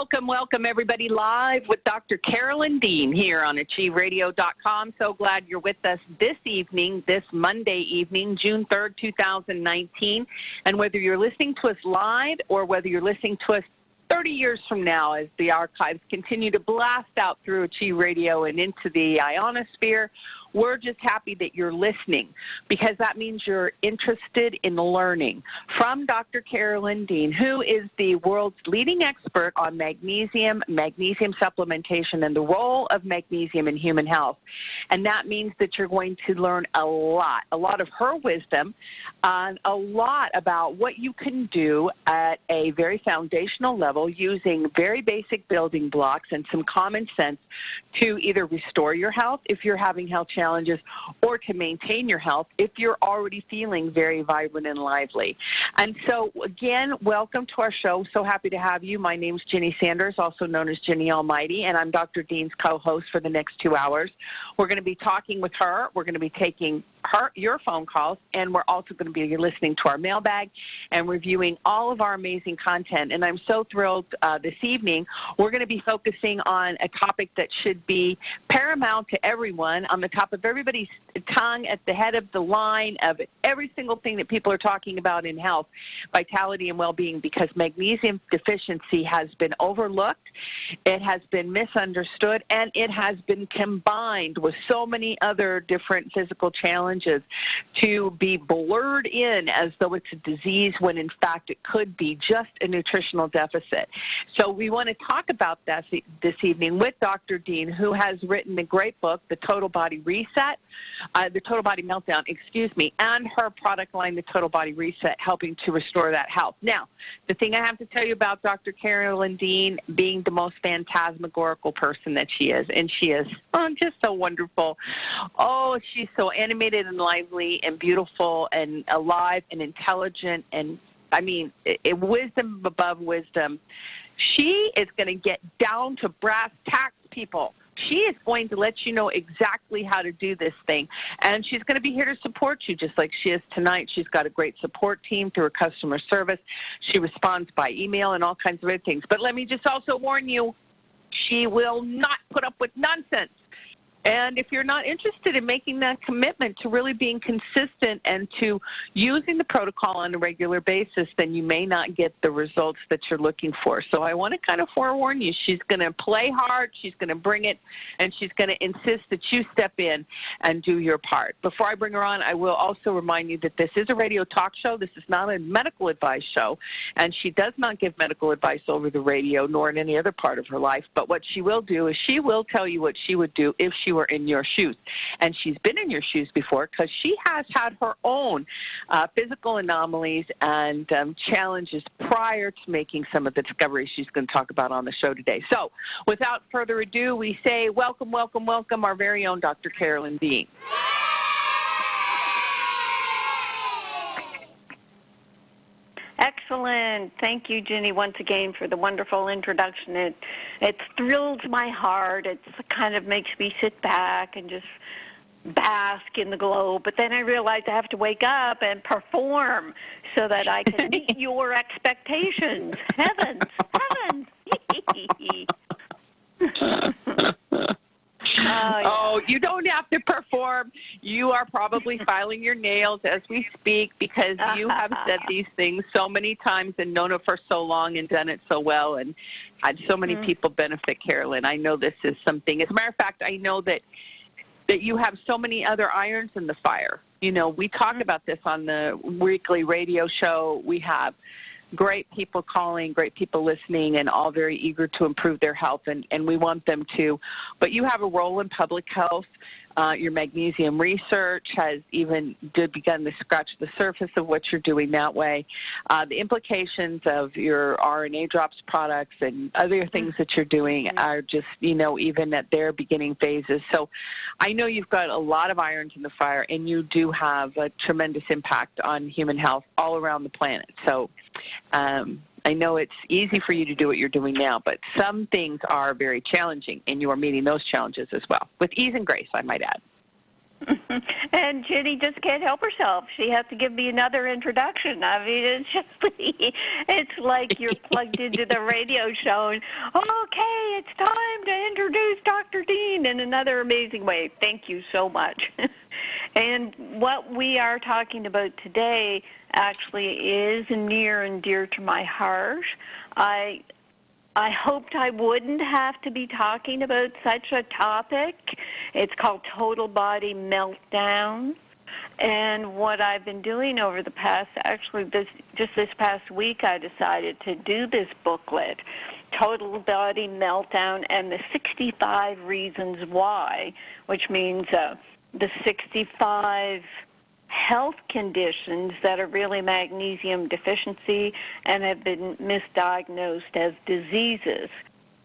Welcome, everybody, live with Dr. Carolyn Dean here on AchieveRadio.com. So glad you're with us this evening, this Monday evening, June 3rd, 2019. And whether you're listening to us live or whether you're listening to us 30 years from now as the archives continue to blast out through Achieve Radio and into the ionosphere, we're just happy that you're listening because that means you're interested in learning from Dr. Carolyn Dean, who is the world's leading expert on magnesium supplementation, and the role of magnesium in human health. And that means that you're going to learn a lot of her wisdom, and a lot about what you can do at a very foundational level using very basic building blocks and some common sense to either restore your health if you're having health challenges, or to maintain your health if you're already feeling very vibrant and lively. And so, again, welcome to our show. So happy to have you. My name's Ginny Sanders, also known as Ginny Almighty, and I'm Dr. Dean's co-host for the next 2 hours. We're going to be talking with her. We're going to be taking your phone calls, and we're also going to be listening to our mailbag and reviewing all of our amazing content. And I'm so thrilled this evening. We're going to be focusing on a topic that should be paramount to everyone, on the top of everybody's tongue, at the head of the line of every single thing that people are talking about in health, vitality, and well-being, because magnesium deficiency has been overlooked, it has been misunderstood, and it has been combined with so many other different physical challenges to be blurred in as though it's a disease when in fact it could be just a nutritional deficit. So we want to talk about that this evening with Dr. Dean, who has written a great book, The Total Body Reset, The Total Body Meltdown, and her product line, The Total Body Reset, helping to restore that health. Now, the thing I have to tell you about Dr. Carolyn Dean being the most phantasmagorical person that she is, and she is just so wonderful. Oh, she's so animated and lively and beautiful and alive and intelligent, and I mean, wisdom above wisdom. She is going to get down to brass tacks, people. She is going to let you know exactly how to do this thing, and she's going to be here to support you just like she is tonight. She's got a great support team through her customer service. She responds by email and all kinds of other things. But let me just also warn you, she will not put up with nonsense. And if you're not interested in making that commitment to really being consistent and to using the protocol on a regular basis, then you may not get the results that you're looking for. So I want to kind of forewarn you, she's going to play hard, she's going to bring it, and she's going to insist that you step in and do your part. Before I bring her on, I will also remind you that this is a radio talk show. This is not a medical advice show, and she does not give medical advice over the radio nor in any other part of her life. But what she will do is she will tell you what she would do if she were in your shoes. And she's been in your shoes before because she has had her own physical anomalies and challenges prior to making some of the discoveries she's going to talk about on the show today. So without further ado, we say welcome, our very own Dr. Carolyn Dean. Excellent. Thank you, Ginny, once again for the wonderful introduction. It thrills my heart. It kind of makes me sit back and just bask in the glow. But then I realize I have to wake up and perform so that I can meet your expectations. Heavens. Oh, you don't have to perform. You are probably filing your nails as we speak because you have said these things so many times and known it for so long and done it so well and had so many people benefit, Carolyn. I know this is something. As a matter of fact, I know that you have so many other irons in the fire. You know, we talk about this on the weekly radio show. We have great people calling, great people listening, and all very eager to improve their health, and we want them to. But you have a role in public health. Your magnesium research has even begun to scratch the surface of what you're doing that way. The implications of your RNA drops products and other things that you're doing are just, even at their beginning phases. So I know you've got a lot of irons in the fire, and you do have a tremendous impact on human health all around the planet. So I know it's easy for you to do what you're doing now, but some things are very challenging, and you are meeting those challenges as well, with ease and grace, I might add. And Ginny just can't help herself. She has to give me another introduction. I mean, it's just, it's like you're plugged into the radio show and, okay, it's time to introduce Dr. Dean in another amazing way. Thank you so much. And what we are talking about today actually is near and dear to my heart. I hoped I wouldn't have to be talking about such a topic. It's called Total Body Meltdown. And what I've been doing over the past, actually this past week, I decided to do this booklet, Total Body Meltdown and the 65 Reasons Why, which means the 65 health conditions that are really magnesium deficiency and have been misdiagnosed as diseases.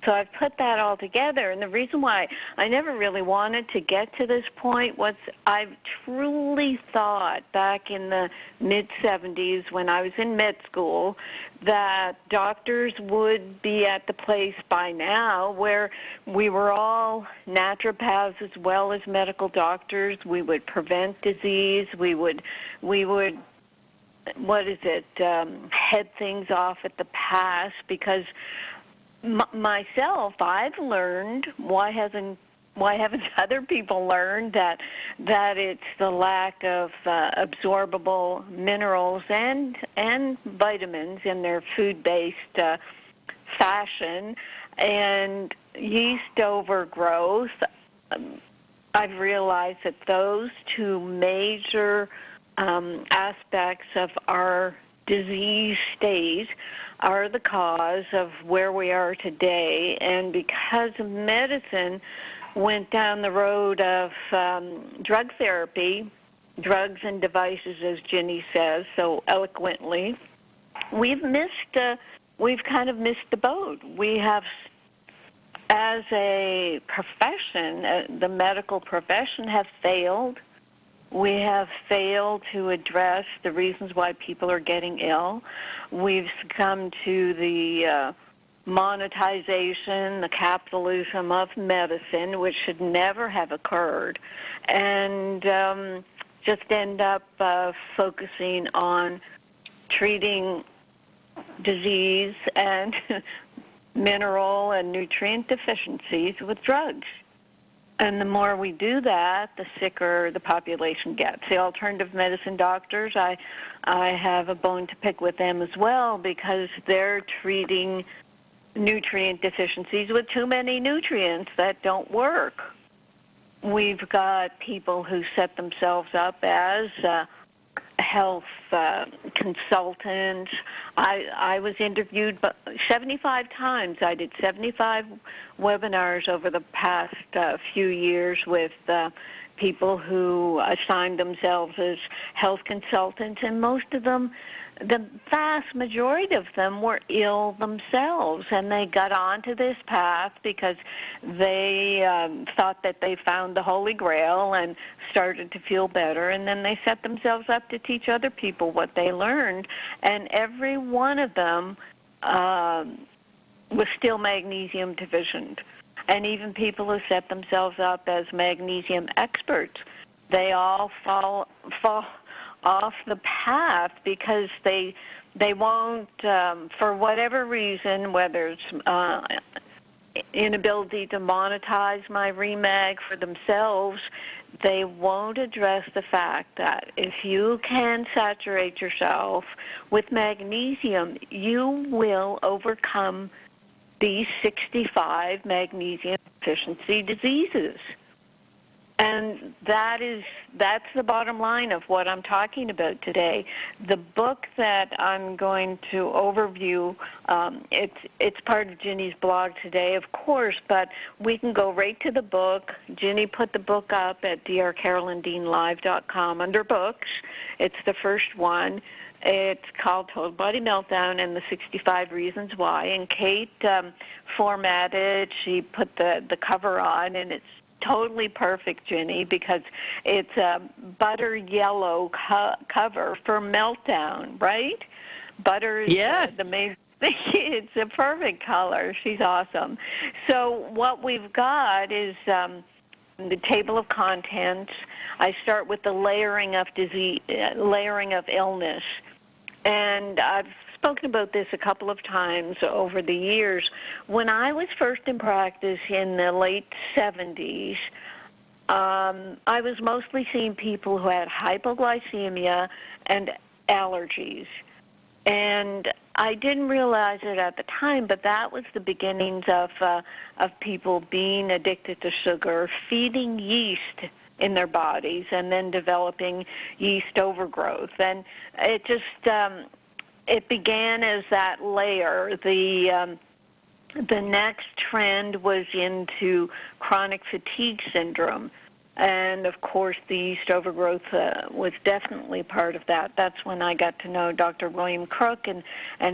So I've put that all together, and the reason why I never really wanted to get to this point was I've truly thought back in the mid-'70s when I was in med school that doctors would be at the place by now where we were all naturopaths as well as medical doctors. We would prevent disease. We would head things off at the pass because myself, I've learned, why haven't other people learned that it's the lack of absorbable minerals and vitamins in their food-based fashion and yeast overgrowth. I've realized that those two major aspects of our disease state are the cause of where we are today. And because medicine went down the road of drug therapy, drugs and devices, as Ginny says so eloquently, we've kind of missed the boat. We have, as a profession, the medical profession, have failed. We have failed to address the reasons why people are getting ill. We've succumbed to the monetization, the capitalism of medicine, which should never have occurred, and just end up focusing on treating disease and mineral and nutrient deficiencies with drugs. And the more we do that, the sicker the population gets. The alternative medicine doctors, I have a bone to pick with them as well because they're treating nutrient deficiencies with too many nutrients that don't work. We've got people who set themselves up as health consultants. I was interviewed 75 times. I did 75 webinars over the past few years with people who assigned themselves as health consultants, and most of them, the vast majority of them, were ill themselves, and they got onto this path because they thought that they found the Holy Grail and started to feel better, and then they set themselves up to teach other people what they learned, and every one of them was still magnesium deficient. And even people who set themselves up as magnesium experts, they all fall off the path because they won't, for whatever reason, whether it's inability to monetize my Remag for themselves, they won't address the fact that if you can saturate yourself with magnesium, you will overcome these 65 magnesium deficiency diseases. And that's the bottom line of what I'm talking about today. The book that I'm going to overview, it's part of Ginny's blog today, of course, but we can go right to the book. Ginny put the book up at drcarolyndeanlive.com under books. It's the first one. It's called Total Body Meltdown and the 65 Reasons Why. And Kate formatted, she put the cover on, and it's totally perfect, Ginny, because it's a butter yellow cover for Meltdown, right? Butter is the main. It's a perfect color. She's awesome. So what we've got is the table of contents. I start with the layering of disease, layering of illness. And I've spoken about this a couple of times over the years. When I was first in practice in the late 70s, I was mostly seeing people who had hypoglycemia and allergies. And I didn't realize it at the time, but that was the beginnings of people being addicted to sugar, feeding yeast in their bodies, and then developing yeast overgrowth. And it just it began as that layer. The next trend was into chronic fatigue syndrome. And, of course, the yeast overgrowth was definitely part of that. That's when I got to know Dr. William Crook and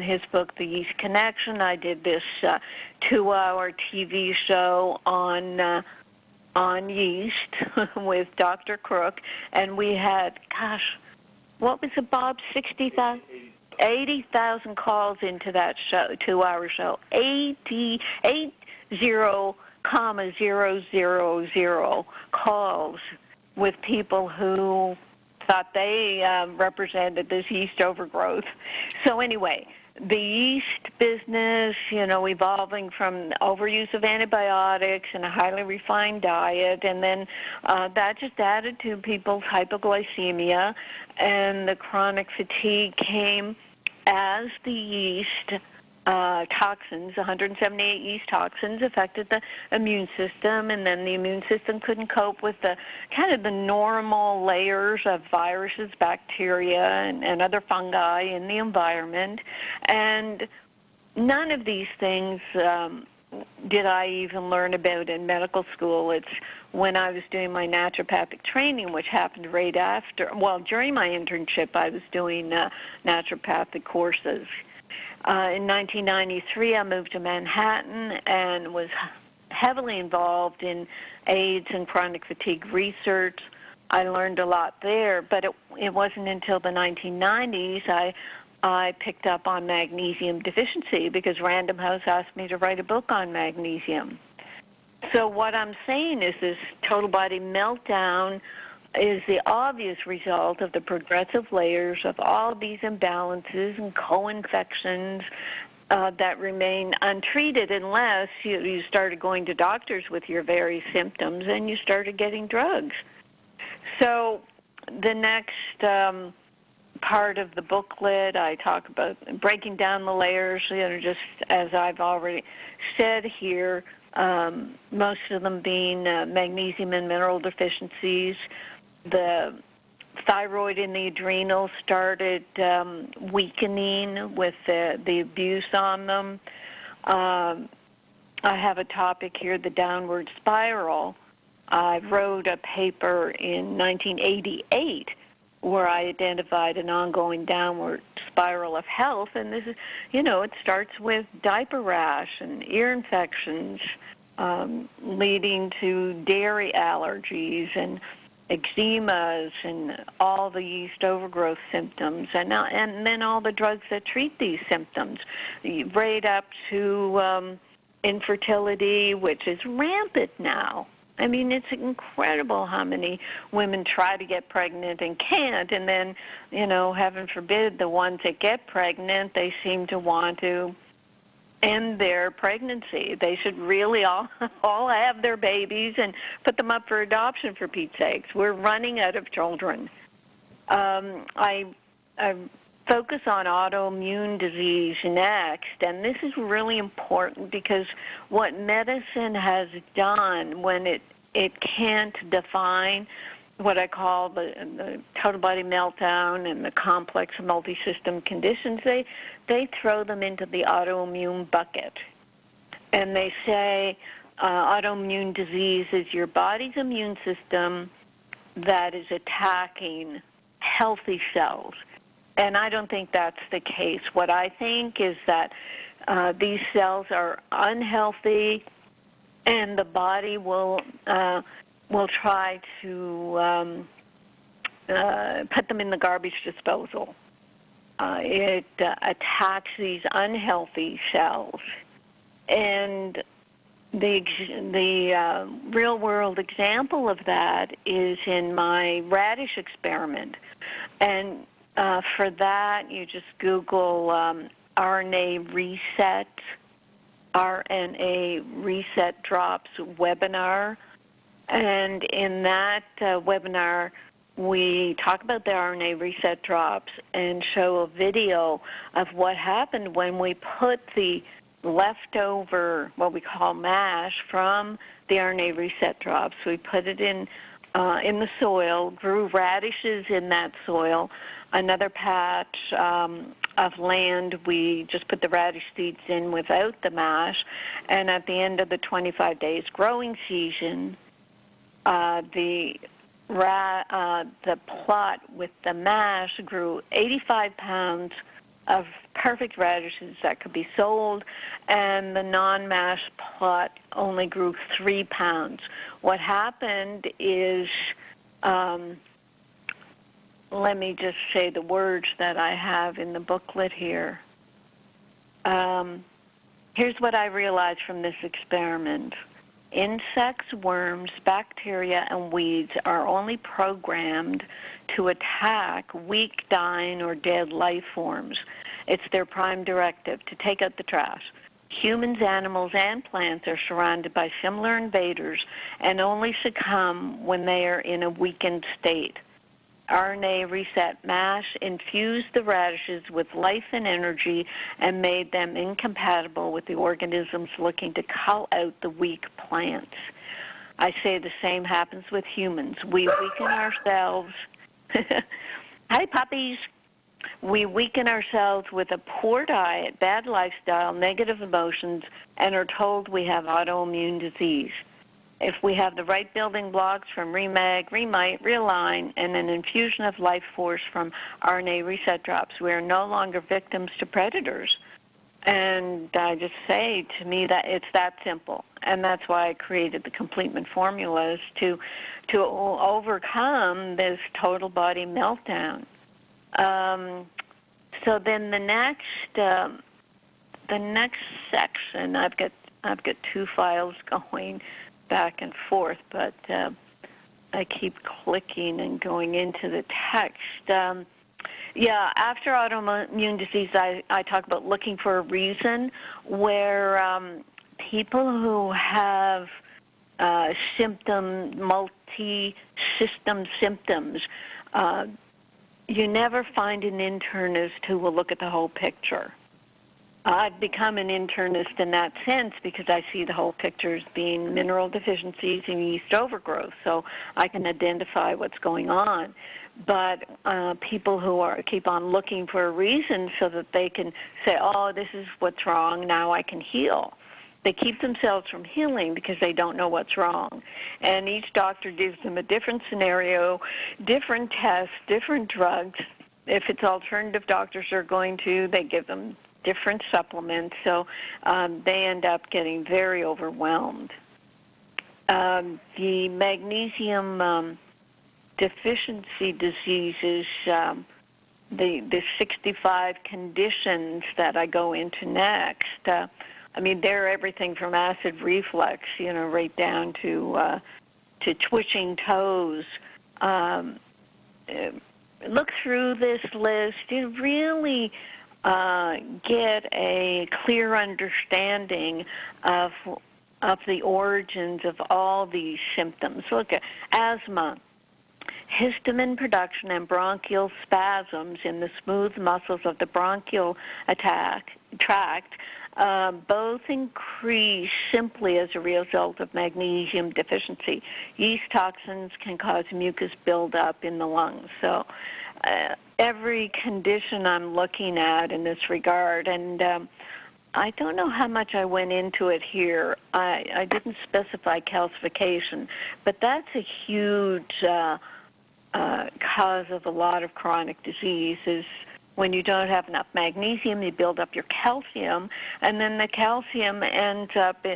his book, The Yeast Connection. I did this 2-hour TV show on yeast with Dr. Crook. And we had, gosh, what was it, Bob, 80,000 calls into that show, 2-hour show. 80,000 calls with people who thought they represented this yeast overgrowth. So anyway, the yeast business, evolving from overuse of antibiotics and a highly refined diet, and then that just added to people's hypoglycemia, and the chronic fatigue came as the yeast toxins, 178 yeast toxins, affected the immune system, and then the immune system couldn't cope with the kind of the normal layers of viruses, bacteria, and other fungi in the environment. And none of these things did I even learn about in medical school. It's when I was doing my naturopathic training, which happened right after, during my internship, I was doing naturopathic courses. In 1993, I moved to Manhattan and was heavily involved in AIDS and chronic fatigue research. I learned a lot there, but it wasn't until the 1990s I picked up on magnesium deficiency because Random House asked me to write a book on magnesium. So what I'm saying is this total body meltdown is the obvious result of the progressive layers of all these imbalances and co-infections that remain untreated unless you started going to doctors with your various symptoms and you started getting drugs. So the next part of the booklet, I talk about breaking down the layers, just as I've already said here, most of them being magnesium and mineral deficiencies. The thyroid and the adrenals started weakening with the abuse on them. I have a topic here, the downward spiral. I wrote a paper in 1988 where I identified an ongoing downward spiral of health, and this is, it starts with diaper rash and ear infections, leading to dairy allergies and eczemas and all the yeast overgrowth symptoms, and then all the drugs that treat these symptoms, right up to infertility, which is rampant now. I mean, it's incredible how many women try to get pregnant and can't, and then, heaven forbid, the ones that get pregnant, they seem to want to end their pregnancy. They should really all have their babies and put them up for adoption, for Pete's sakes. We're running out of children. I focus on autoimmune disease next, and this is really important because what medicine has done when it can't define what I call the total body meltdown and the complex multi-system conditions, they throw them into the autoimmune bucket. And they say autoimmune disease is your body's immune system that is attacking healthy cells. And I don't think that's the case. What I think is that these cells are unhealthy, and the body will try to put them in the garbage disposal. It attacks these unhealthy cells. And the real-world example of that is in my radish experiment. And for that, you just Google RNA reset drops webinar. And in that webinar, we talk about the RNA reset drops and show a video of what happened when we put the leftover, what we call mash, from the RNA reset drops. We put it in the soil, grew radishes in that soil. Another patch of land, we just put the radish seeds in without the mash. And at the end of the 25 days growing season, the plot with the mash grew 85 pounds of perfect radishes that could be sold, and the non-mash plot only grew 3 pounds. What happened is, let me just say the words that I have in the booklet here. Here's what I realized from this experiment. Insects, worms, bacteria, and weeds are only programmed to attack weak, dying, or dead life forms. It's their prime directive, to take out the trash. Humans, animals, and plants are surrounded by similar invaders and only succumb when they are in a weakened state. RNA reset mash infused the radishes with life and energy and made them incompatible with the organisms looking to cull out the weak plants. I say the same happens with humans. We weaken ourselves. Hi, puppies. We weaken ourselves with a poor diet, bad lifestyle, negative emotions, and are told we have autoimmune disease. If we have the right building blocks from Remag, Remite, Realign, and an infusion of life force from RNA reset drops, we are no longer victims to predators. And I just say, to me, that it's that simple. And that's why I created the completement formulas to overcome this total body meltdown. So then the next section, I've got 2 files going back and forth, but I keep clicking and going into the text. After autoimmune disease, I talk about looking for a reason, where people who have multi-system symptoms, you never find an internist who will look at the whole picture. I've become an internist in that sense because I see the whole picture as being mineral deficiencies and yeast overgrowth, so I can identify what's going on. But people who keep on looking for a reason so that they can say, oh, this is what's wrong, now I can heal. They keep themselves from healing because they don't know what's wrong. And each doctor gives them a different scenario, different tests, different drugs. If it's alternative doctors are going to, they give them different supplements, so they end up getting very overwhelmed. The magnesium deficiency diseases, the 65 conditions that I go into next, they're everything from acid reflux, right down to twitching toes. Look through this list. Really get a clear understanding of the origins of all these symptoms. Look at asthma, histamine production and bronchial spasms in the smooth muscles of the bronchial tract both increase simply as a result of magnesium deficiency. Yeast toxins can cause mucus buildup in the lungs. So every condition I'm looking at in this regard, and I don't know how much I went into it here. I didn't specify calcification, but that's a huge cause of a lot of chronic diseases. When you don't have enough magnesium, you build up your calcium, and then the calcium ends up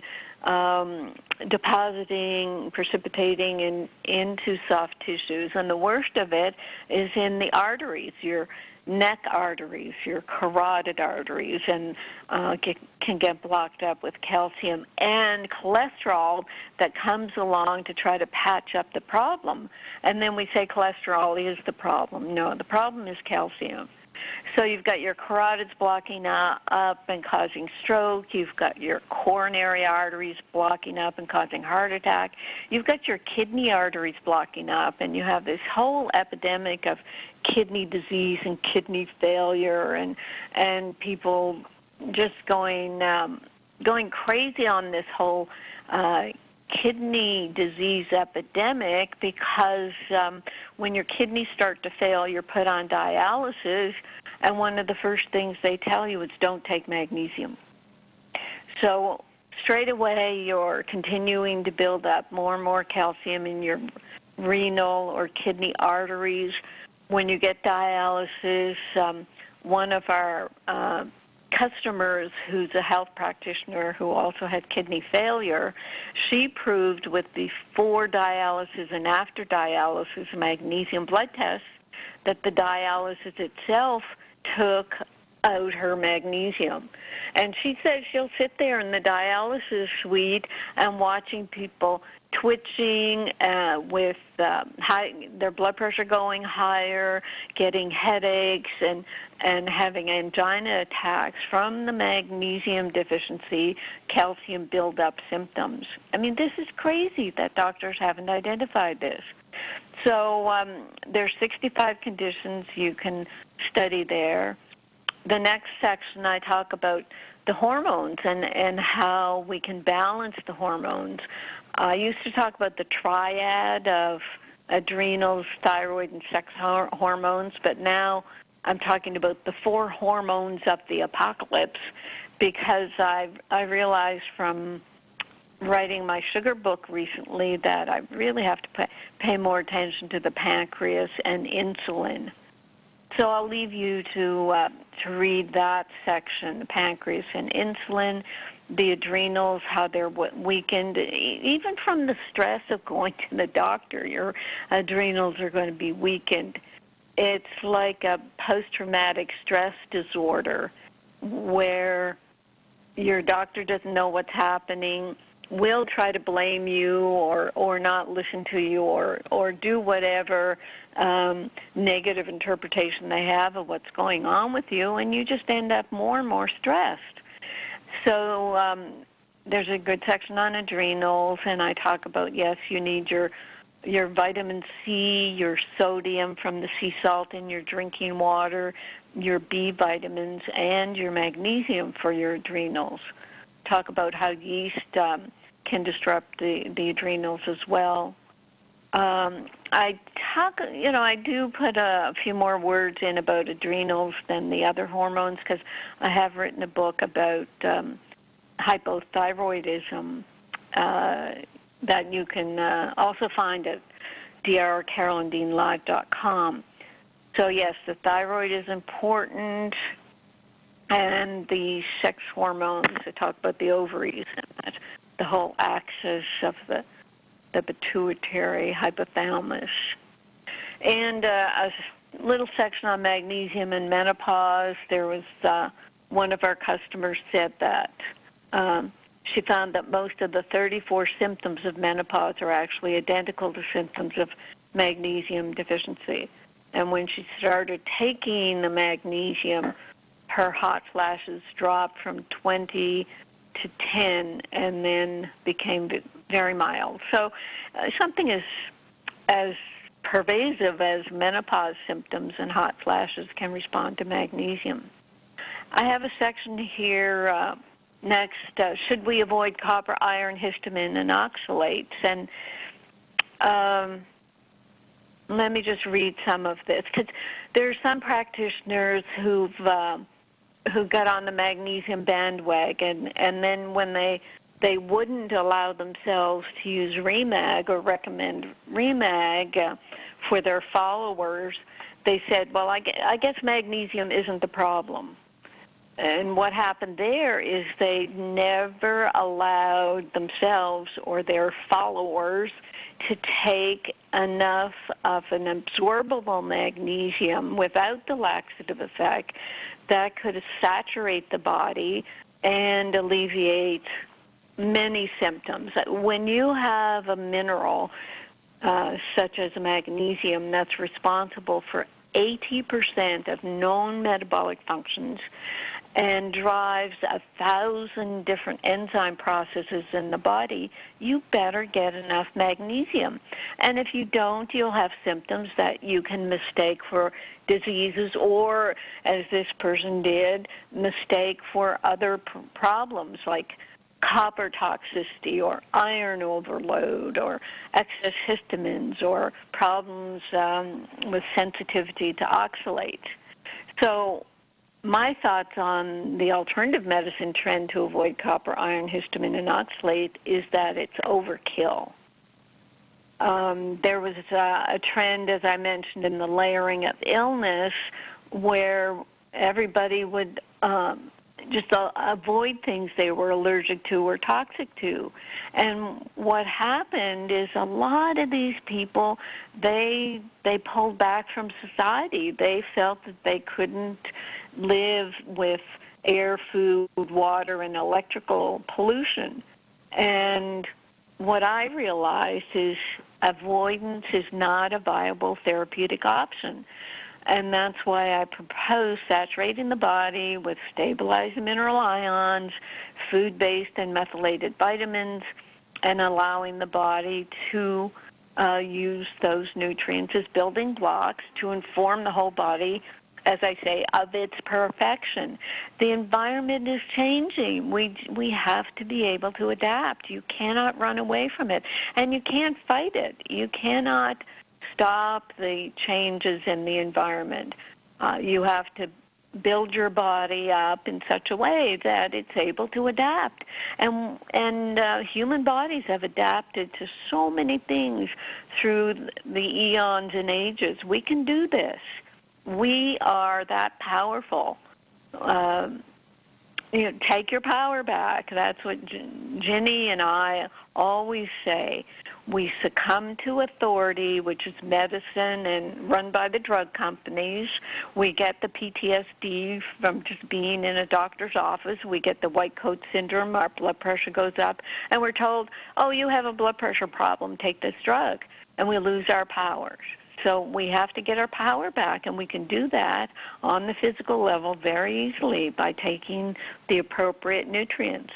depositing, precipitating into soft tissues. And the worst of it is in the arteries. Your neck arteries, your carotid arteries, and can get blocked up with calcium and cholesterol that comes along to try to patch up the problem. And then we say cholesterol is the problem. No, the problem is calcium. So you've got your carotids blocking up and causing stroke. You've got your coronary arteries blocking up and causing heart attack. You've got your kidney arteries blocking up, and you have this whole epidemic of kidney disease and kidney failure, and people just going crazy on this whole kidney disease epidemic, because when your kidneys start to fail, you're put on dialysis, and one of the first things they tell you is don't take magnesium. So straight away you're continuing to build up more and more calcium in your renal or kidney arteries. When you get dialysis, one of our customers who's a health practitioner who also had kidney failure, she proved with before dialysis and after dialysis magnesium blood tests that the dialysis itself took out her magnesium. And she said she'll sit there in the dialysis suite and watching people twitching with their blood pressure going higher, getting headaches, and having angina attacks from the magnesium deficiency, calcium buildup symptoms. I mean, this is crazy that doctors haven't identified this. So there's 65 conditions you can study there. The next section I talk about the hormones and how we can balance the hormones. I used to talk about the triad of adrenals, thyroid, and sex hormones, but now I'm talking about the 4 hormones of the apocalypse, because I realized from writing my sugar book recently that I really have to pay more attention to the pancreas and insulin. So I'll leave you to read that section, the pancreas and insulin, the adrenals, how they're weakened. Even from the stress of going to the doctor, your adrenals are going to be weakened. It's like a post-traumatic stress disorder where your doctor doesn't know what's happening, will try to blame you or not listen to you or do whatever negative interpretation they have of what's going on with you, and you just end up more and more stressed. So there's a good section on adrenals, and I talk about, yes, you need your vitamin C, your sodium from the sea salt in your drinking water, your B vitamins, and your magnesium for your adrenals. Talk about how yeast can disrupt the adrenals as well. I do put a few more words in about adrenals than the other hormones, because I have written a book about hypothyroidism that you can also find at drcarolyndeanlive.com. So yes, the thyroid is important, and the sex hormones. I talk about the ovaries and the whole axis of the pituitary hypothalamus. And a little section on magnesium and menopause. There was one of our customers said that she found that most of the 34 symptoms of menopause are actually identical to symptoms of magnesium deficiency. And when she started taking the magnesium, her hot flashes dropped from 20 to 10 and then became very mild. So something as pervasive as menopause symptoms and hot flashes can respond to magnesium. I have a section here next, should we avoid copper, iron, histamine, and oxalates? And let me just read some of this, because there are some practitioners who got on the magnesium bandwagon, and then when they wouldn't allow themselves to use REMAG or recommend REMAG for their followers, they said, well, I guess magnesium isn't the problem. And what happened there is they never allowed themselves or their followers to take enough of an absorbable magnesium without the laxative effect that could saturate the body and alleviate many symptoms. When you have a mineral such as magnesium that's responsible for 80% of known metabolic functions and drives 1,000 different enzyme processes in the body, you better get enough magnesium. And if you don't, you'll have symptoms that you can mistake for diseases or, as this person did, mistake for other problems like copper toxicity or iron overload or excess histamines or problems with sensitivity to oxalates. So my thoughts on the alternative medicine trend to avoid copper, iron, histamine, and oxalate is that it's overkill. There was a trend, as I mentioned, in the layering of illness where everybody would just avoid things they were allergic to or toxic to. And what happened is a lot of these people, they pulled back from society. They felt that they couldn't live with air, food, water, and electrical pollution. And what I realized is avoidance is not a viable therapeutic option. And that's why I propose saturating the body with stabilized mineral ions, food-based and methylated vitamins, and allowing the body to use those nutrients as building blocks to inform the whole body, as I say, of its perfection. The environment is changing. We have to be able to adapt. You cannot run away from it, and you can't fight it. You cannot stop the changes in the environment. You have to build your body up in such a way that it's able to adapt. And human bodies have adapted to so many things through the eons and ages. We can do this. We are that powerful. Take your power back. That's what Ginny and I always say. We succumb to authority, which is medicine and run by the drug companies. We get the PTSD from just being in a doctor's office. We get the white coat syndrome. Our blood pressure goes up. And we're told, oh, you have a blood pressure problem. Take this drug. And we lose our powers. So we have to get our power back, and we can do that on the physical level very easily by taking the appropriate nutrients.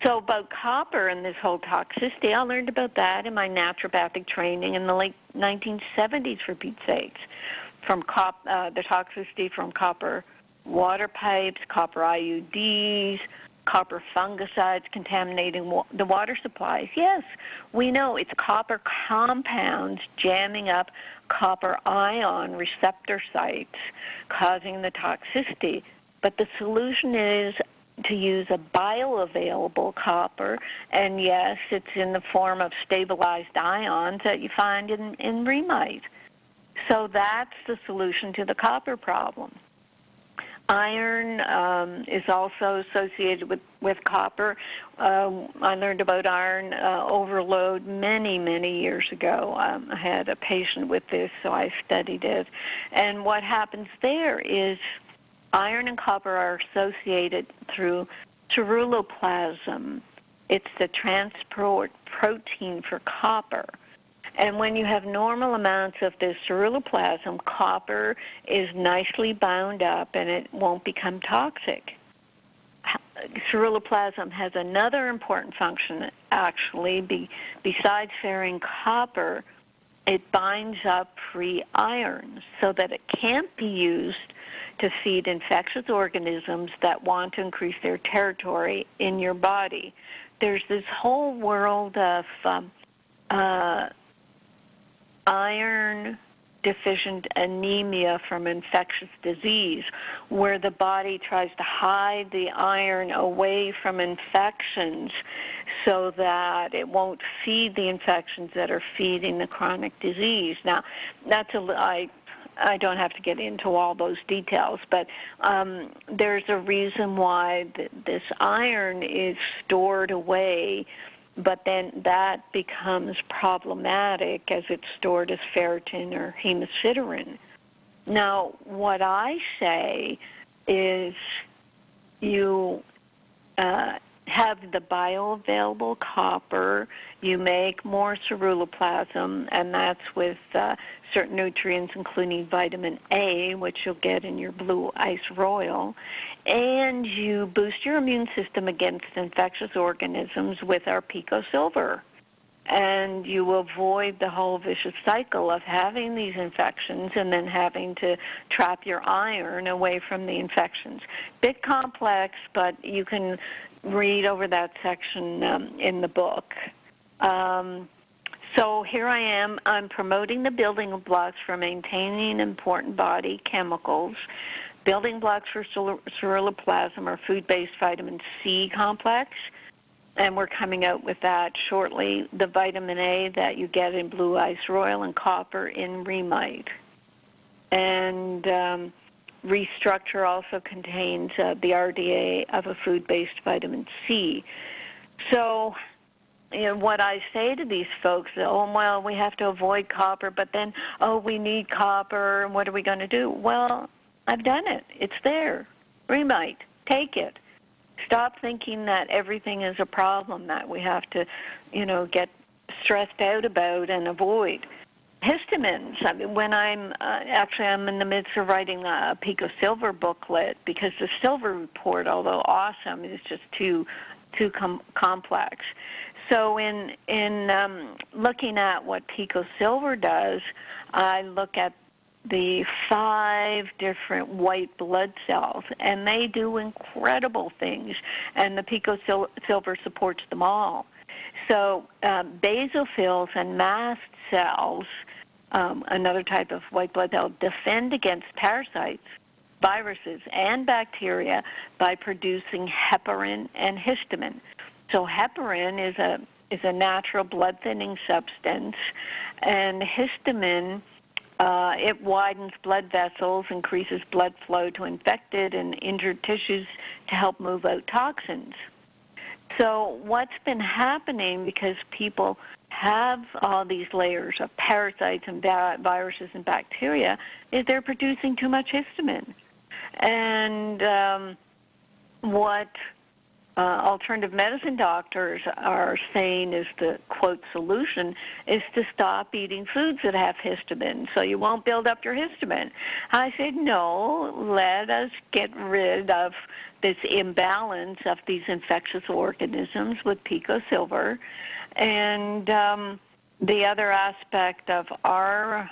So about copper and this whole toxicity, I learned about that in my naturopathic training in the late 1970s, for Pete's sakes, from the toxicity from copper water pipes, copper IUDs, copper fungicides contaminating the water supplies. Yes, we know it's copper compounds jamming up copper ion receptor sites, causing the toxicity. But the solution is to use a bioavailable copper, and yes, it's in the form of stabilized ions that you find in remite. So that's the solution to the copper problem. Iron is also associated with copper. I learned about iron overload many, many years ago. I had a patient with this, so I studied it. And what happens there is iron and copper are associated through ceruloplasm. It's the transport protein for copper. And when you have normal amounts of this ceruloplasm, copper is nicely bound up and it won't become toxic. Ceruloplasm has another important function, actually. Besides ferring copper, it binds up free iron so that it can't be used to feed infectious organisms that want to increase their territory in your body. There's this whole world of iron-deficient anemia from infectious disease, where the body tries to hide the iron away from infections so that it won't feed the infections that are feeding the chronic disease. Now, I don't have to get into all those details, but there's a reason why this iron is stored away but then that becomes problematic as it's stored as ferritin or hemosiderin. Now, what I say is you have the bioavailable copper, you make more ceruloplasm, and that's with certain nutrients, including vitamin A, which you'll get in your Blue Ice Royal, and you boost your immune system against infectious organisms with our Pico Silver. And you avoid the whole vicious cycle of having these infections and then having to trap your iron away from the infections. Bit complex, but you can read over that section in the book. So here I am. I'm promoting the building blocks for maintaining important body chemicals. Building blocks for ceruloplasm are food-based vitamin C complex, and we're coming out with that shortly. The vitamin A that you get in Blue Ice Royal and copper in Remite. And Restructure also contains the RDA of a food-based vitamin C. So what I say to these folks, well, we have to avoid copper, but then, we need copper, and what are we going to do? Well, I've done it. It's there. Remite. Take it. Stop thinking that everything is a problem that we have to, get stressed out about and avoid. Histamines. I mean, when I'm in the midst of writing a Pico Silver booklet, because the Silver Report, although awesome, is just too complex. So in looking at what Pico Silver does, I look at the 5 different white blood cells, and they do incredible things, and the Pico Silver supports them all. So basophils and mast cells, another type of white blood cell, defend against parasites, viruses, and bacteria by producing heparin and histamine. So heparin is a natural blood-thinning substance, and histamine, it widens blood vessels, increases blood flow to infected and injured tissues to help move out toxins. So what's been happening, because people have all these layers of parasites and viruses and bacteria, is they're producing too much histamine. And what alternative medicine doctors are saying is the, quote, solution is to stop eating foods that have histamine so you won't build up your histamine. I said, no, let us get rid of this imbalance of these infectious organisms with Pico Silver. And the other aspect of our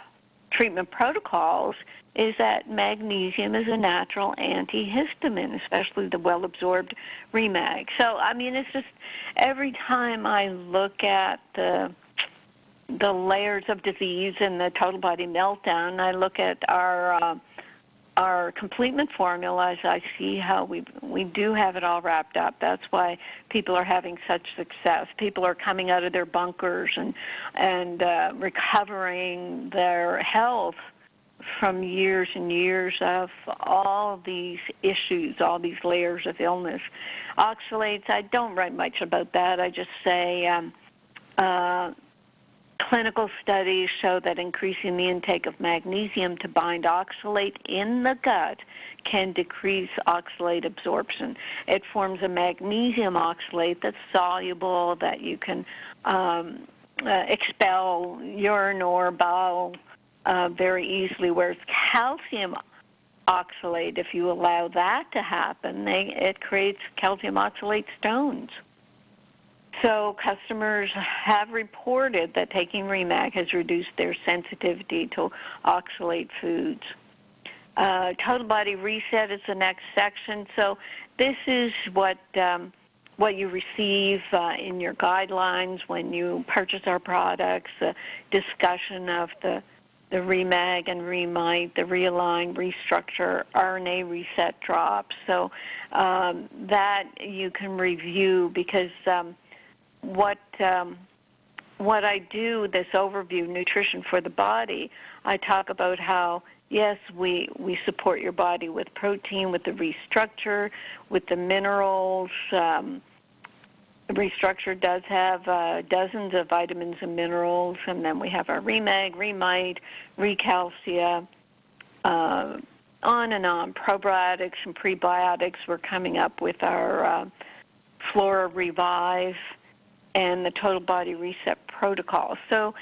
treatment protocols is that magnesium is a natural antihistamine, especially the well-absorbed Remag. So, I mean, it's just every time I look at the layers of disease and the total body meltdown, I look at our complement formulas, I see how we do have it all wrapped up. That's why people are having such success. People are coming out of their bunkers and recovering their health from years and years of all these issues, all these layers of illness. Oxalates, I don't write much about that. I just say clinical studies show that increasing the intake of magnesium to bind oxalate in the gut can decrease oxalate absorption. It forms a magnesium oxalate that's soluble, that you can expel urine or bowel very easily, whereas calcium oxalate, if you allow that to happen, it creates calcium oxalate stones. So customers have reported that taking Remag has reduced their sensitivity to oxalate foods. Total Body Reset is the next section. So this is what you receive in your guidelines when you purchase our products, the discussion of the Remag and Remite, the Realign, Restructure, RNA Reset drops. So that you can review, because what I do, this overview, Nutrition for the Body, I talk about how, yes, we support your body with protein, with the Restructure, with the minerals, Restructured does have dozens of vitamins and minerals, and then we have our Remag, Remite, Recalcia, on and on, probiotics and prebiotics. We're coming up with our Flora Revive and the Total Body Reset Protocol. So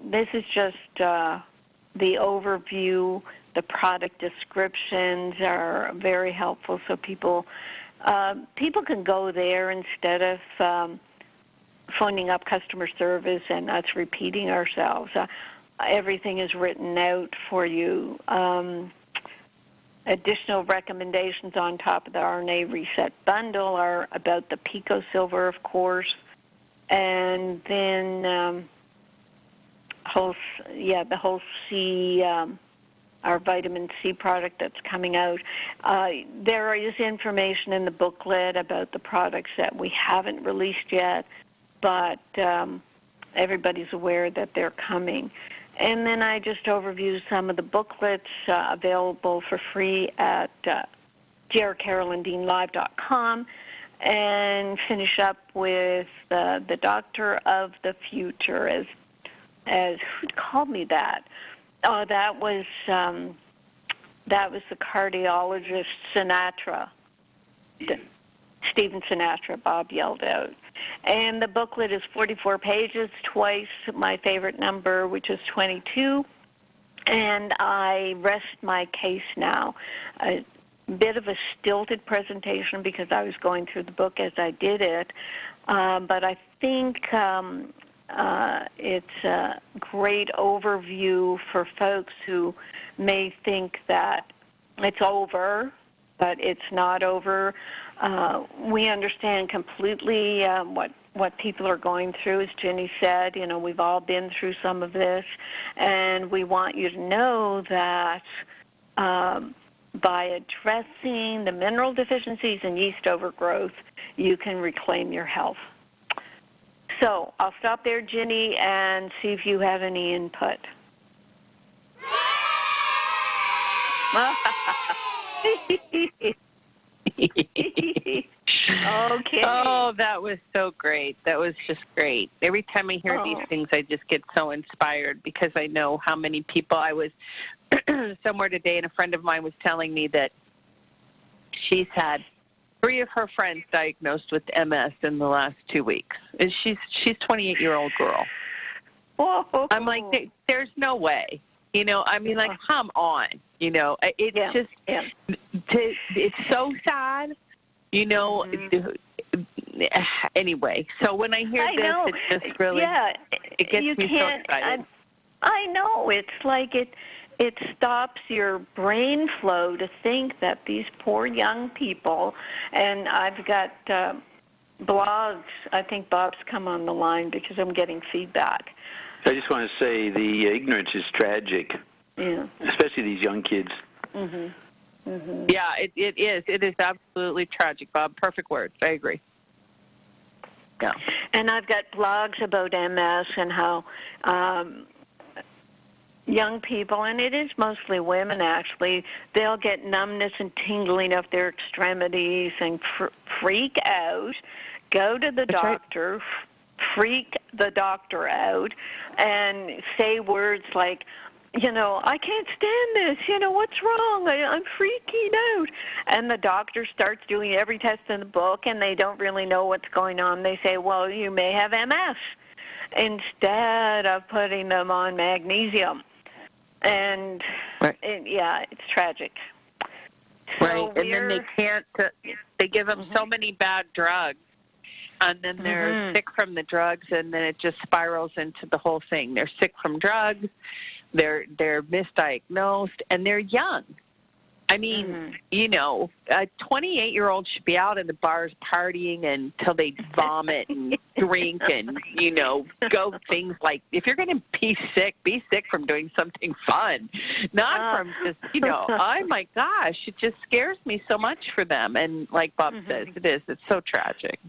this is just the overview. The product descriptions are very helpful, so people can go there instead of phoning up customer service and us repeating ourselves. Everything is written out for you. Additional recommendations on top of the RNA Reset Bundle are about the Pico Silver, of course, and then the whole C, our vitamin C product that's coming out. There is information in the booklet about the products that we haven't released yet, but everybody's aware that they're coming. And then I just overview some of the booklets available for free at drcarolyndeanlive.com, and finish up with the Doctor of the Future, as who called me that? Oh, that was the cardiologist Sinatra, Stephen Sinatra. Bob yelled out. And the booklet is 44 pages, twice my favorite number, which is 22. And I rest my case now. A bit of a stilted presentation because I was going through the book as I did it. But I think it's a great overview for folks who may think that it's over, but it's not over. We understand completely what people are going through. As Jenny said, we've all been through some of this, and we want you to know that by addressing the mineral deficiencies and yeast overgrowth, you can reclaim your health. So I'll stop there, Jenny, and see if you have any input. Okay. Oh, that was so great. That was just great. Every time I hear these things, I just get so inspired because I know how many people. I was somewhere today, and a friend of mine was telling me that she's had 3 of her friends diagnosed with MS in the last 2 weeks. And she's a 28-year-old girl. Whoa. I'm like, there's no way. Like, come on. It's just, it's so sad, Anyway, so when I hear this, it just really, it gets me so excited. I know. It's like it stops your brain flow to think that these poor young people, and I've got blogs. I think Bob's come on the line because I'm getting feedback. I just want to say the ignorance is tragic, especially these young kids. Mm-hmm. Mm-hmm. Yeah, it is. It is absolutely tragic, Bob. Perfect words. I agree. Yeah. And I've got blogs about MS and how young people, and it is mostly women actually, they'll get numbness and tingling of their extremities and freak out, go to the doctor, freak the doctor out, and say words like, I can't stand this. What's wrong? I'm freaking out. And the doctor starts doing every test in the book, and they don't really know what's going on. They say, well, you may have MS, instead of putting them on magnesium. And, it's tragic. Right, and then they can't, they give them so many bad drugs, and then they're sick from the drugs, and then it just spirals into the whole thing. They're sick from drugs, they're misdiagnosed, and they're young. I mean, a 28-year-old should be out in the bars partying until they vomit and drink and, go things like, if you're going to be sick from doing something fun, not from just, oh my gosh, it just scares me so much for them. And like Bob says, it's so tragic.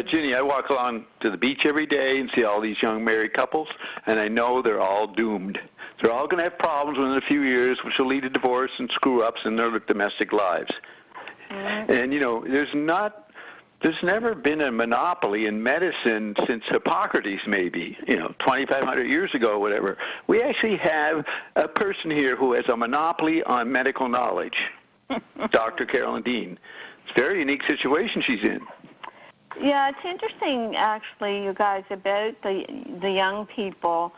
Ginny, I walk along to the beach every day and see all these young married couples, and I know they're all doomed. They're all going to have problems within a few years, which will lead to divorce and screw-ups in their domestic lives. And, there's not there's never been a monopoly in medicine since Hippocrates, maybe, 2,500 years ago or whatever. We actually have a person here who has a monopoly on medical knowledge, Dr. Carolyn Dean. It's a very unique situation she's in. Yeah, it's interesting, actually, you guys, about the young people.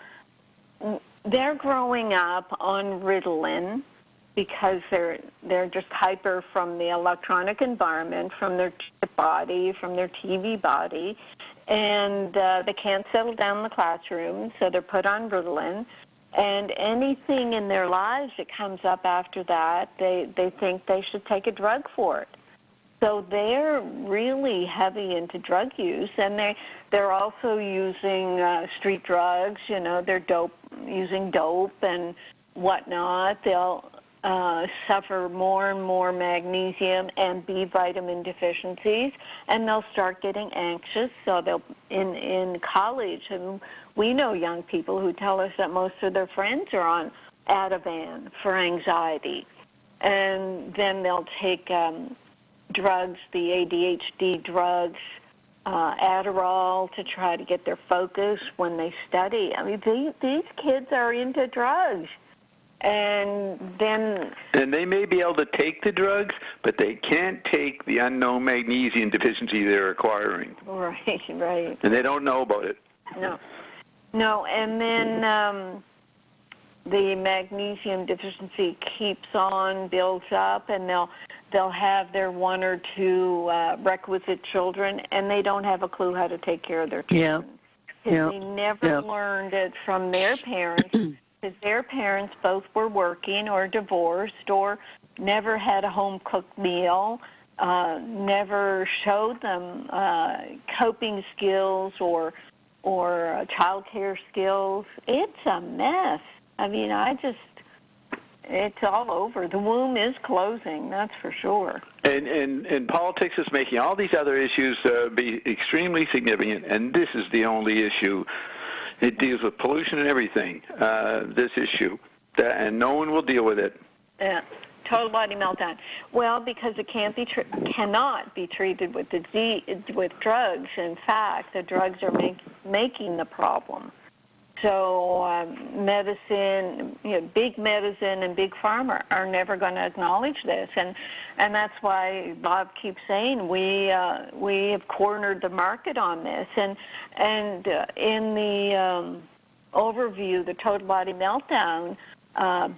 They're growing up on Ritalin because they're just hyper from the electronic environment, from their body, from their TV body, and they can't settle down in the classroom, so they're put on Ritalin. And anything in their lives that comes up after that, they think they should take a drug for it. So they're really heavy into drug use, and they're also using street drugs. They're using dope and whatnot. They'll suffer more and more magnesium and B vitamin deficiencies, and they'll start getting anxious. So they'll in college, and we know young people who tell us that most of their friends are on Ativan for anxiety, and then they'll take drugs, the ADHD drugs, Adderall to try to get their focus when they study. I mean, these kids are into drugs. And they may be able to take the drugs, but they can't take the unknown magnesium deficiency they're acquiring. Right, right. And they don't know about it. No, and then the magnesium deficiency keeps on, builds up, and they'll have their one or two requisite children, and they don't have a clue how to take care of their children. Yeah. They never learned it from their parents, because their parents both were working or divorced or never had a home-cooked meal, never showed them coping skills or child care skills. It's a mess. I mean, it's all over. The womb is closing, that's for sure. And politics is making all these other issues be extremely significant, and this is the only issue. It deals with pollution and everything, this issue, and no one will deal with it. Yeah, total body meltdown. Well, because it cannot be treated with with drugs. In fact, the drugs are making the problem. So medicine, big medicine and big pharma are never going to acknowledge this, and that's why Bob keeps saying we have cornered the market on this. And in the overview, the Total Body Meltdown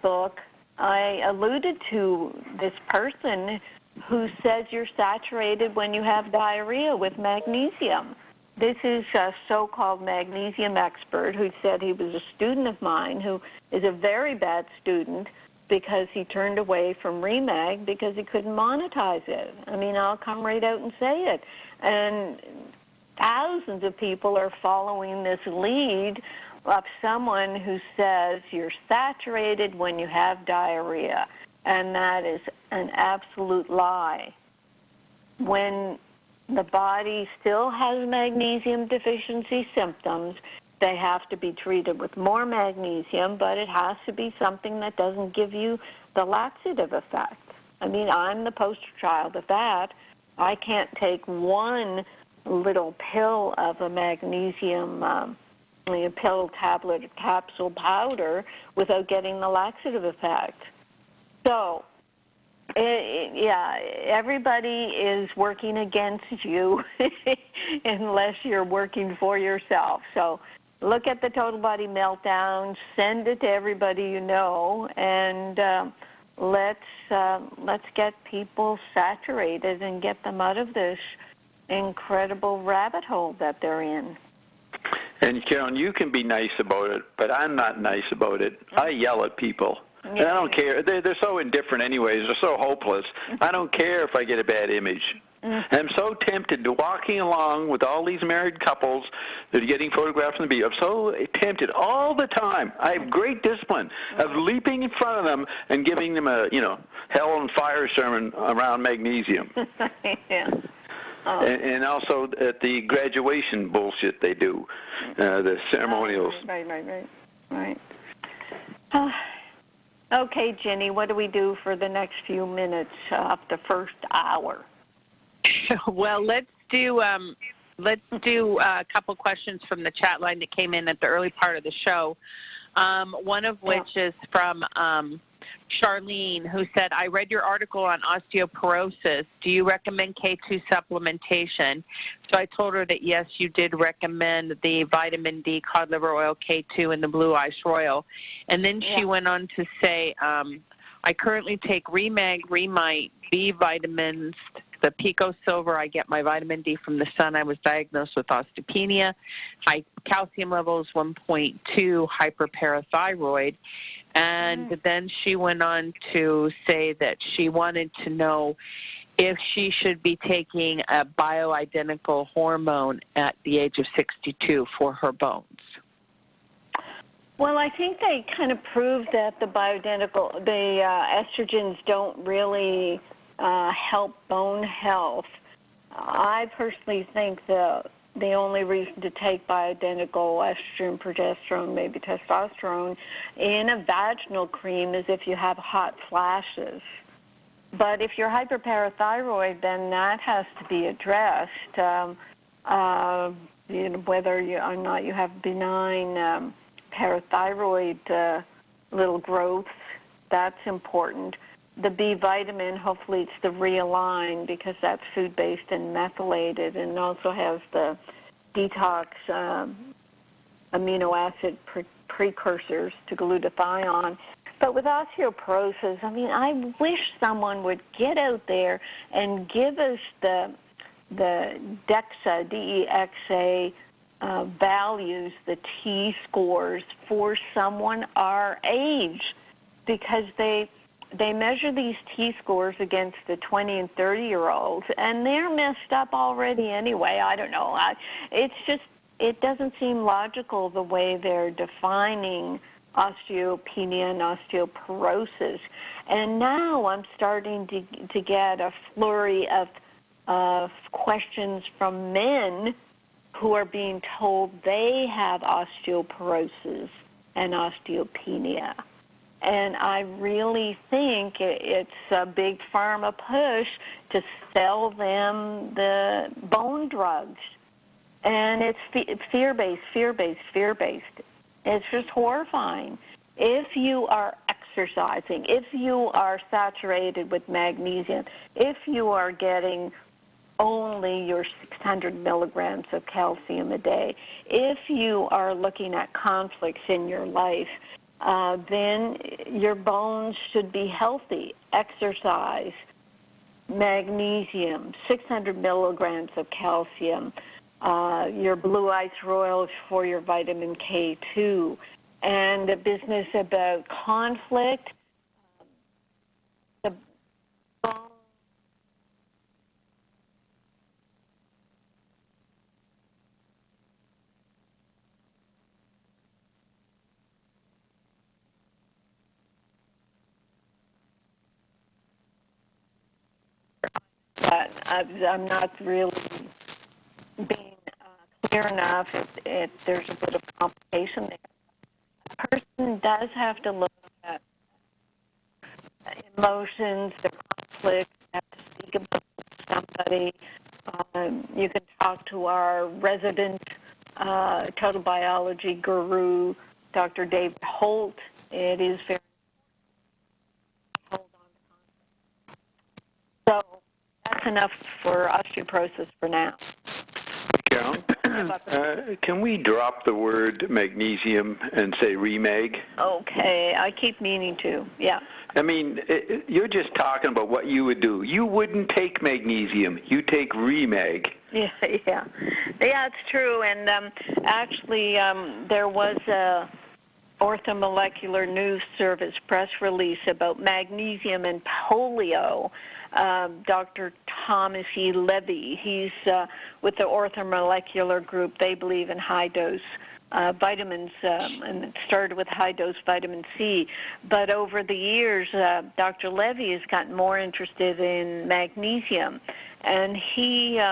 book, I alluded to this person who says you're saturated when you have diarrhea with magnesium. This is a so-called magnesium expert who said he was a student of mine who is a very bad student because he turned away from Remag because he couldn't monetize it. I mean, I'll come right out and say it. And thousands of people are following this lead of someone who says you're saturated when you have diarrhea. And that is an absolute lie. When the body still has magnesium deficiency symptoms, they have to be treated with more magnesium, but it has to be something that doesn't give you the laxative effect. I mean, I'm the poster child of that. I can't take one little pill of a magnesium pill, tablet, capsule, powder without getting the laxative effect. So, everybody is working against you unless you're working for yourself. So look at the Total Body Meltdown, send it to everybody you know, and let's get people saturated and get them out of this incredible rabbit hole that they're in. And Carolyn, you can be nice about it, but I'm not nice about it. I yell at people. Yeah. And I don't care. They're so indifferent anyways. They're so hopeless. I don't care if I get a bad image. And I'm so tempted to walking along with all these married couples that are getting photographed on the beach. I'm so tempted all the time. I have great discipline of leaping in front of them and giving them a, hell on fire sermon around magnesium. Yeah. Oh. And also at the graduation bullshit they do, the ceremonials. Right. Okay, Jenny, what do we do for the next few minutes of the first hour? Well, let's do a couple questions from the chat line that came in at the early part of the show. One of which is from Charlene, who said, I read your article on osteoporosis. Do you recommend K2 supplementation? So I told her that, yes, you did recommend the vitamin D, cod liver oil, K2, and the blue ice royal. And then she went on to say, I currently take Remag, Remite, B vitamins, the Pico Silver. I get my vitamin D from the sun. I was diagnosed with osteopenia. High calcium levels 1.2, hyperparathyroid. And then she went on to say that she wanted to know if she should be taking a bioidentical hormone at the age of 62 for her bones. Well, I think they kind of proved that the estrogens don't really help bone health. I personally think the only reason to take bioidentical estrogen, progesterone, maybe testosterone in a vaginal cream is if you have hot flashes. But if you're hyperparathyroid, then that has to be addressed. Whether or not you have benign parathyroid little growths, that's important. The B vitamin, hopefully it's the Realign, because that's food-based and methylated, and also has the detox amino acid precursors to glutathione. But with osteoporosis, I mean, I wish someone would get out there and give us the DEXA, D-E-X-A, values, the T-scores for someone our age, because they measure these T-scores against the 20 and 30-year-olds, and they're messed up already anyway. I don't know. It doesn't seem logical the way they're defining osteopenia and osteoporosis. And now I'm starting to get a flurry of questions from men who are being told they have osteoporosis and osteopenia. And I really think it's a big pharma push to sell them the bone drugs. And it's fear-based. It's just horrifying. If you are exercising, if you are saturated with magnesium, if you are getting only your 600 milligrams of calcium a day, if you are looking at conflicts in your life, then your bones should be healthy. Exercise, magnesium, 600 milligrams of calcium, your blue ice royals for your vitamin K2, and the business about conflict. The bone. But I'm not really being clear enough if there's a bit of complication there. A person does have to look at emotions, their conflict, have to speak about somebody. You can talk to our resident total biology guru, Dr. David Holt. It is very important to hold on to conflict. So that's enough for osteoporosis for now. Carolyn, can we drop the word magnesium and say Remag? Okay, I keep meaning to, yeah. I mean, you're just talking about what you would do. You wouldn't take magnesium. You take Remag. Yeah, it's true. And actually, there was a Orthomolecular News Service press release about magnesium and polio. Dr. Thomas E. Levy, he's with the Orthomolecular Group. They believe in high-dose vitamins, and it started with high-dose vitamin C. But over the years, Dr. Levy has gotten more interested in magnesium, and he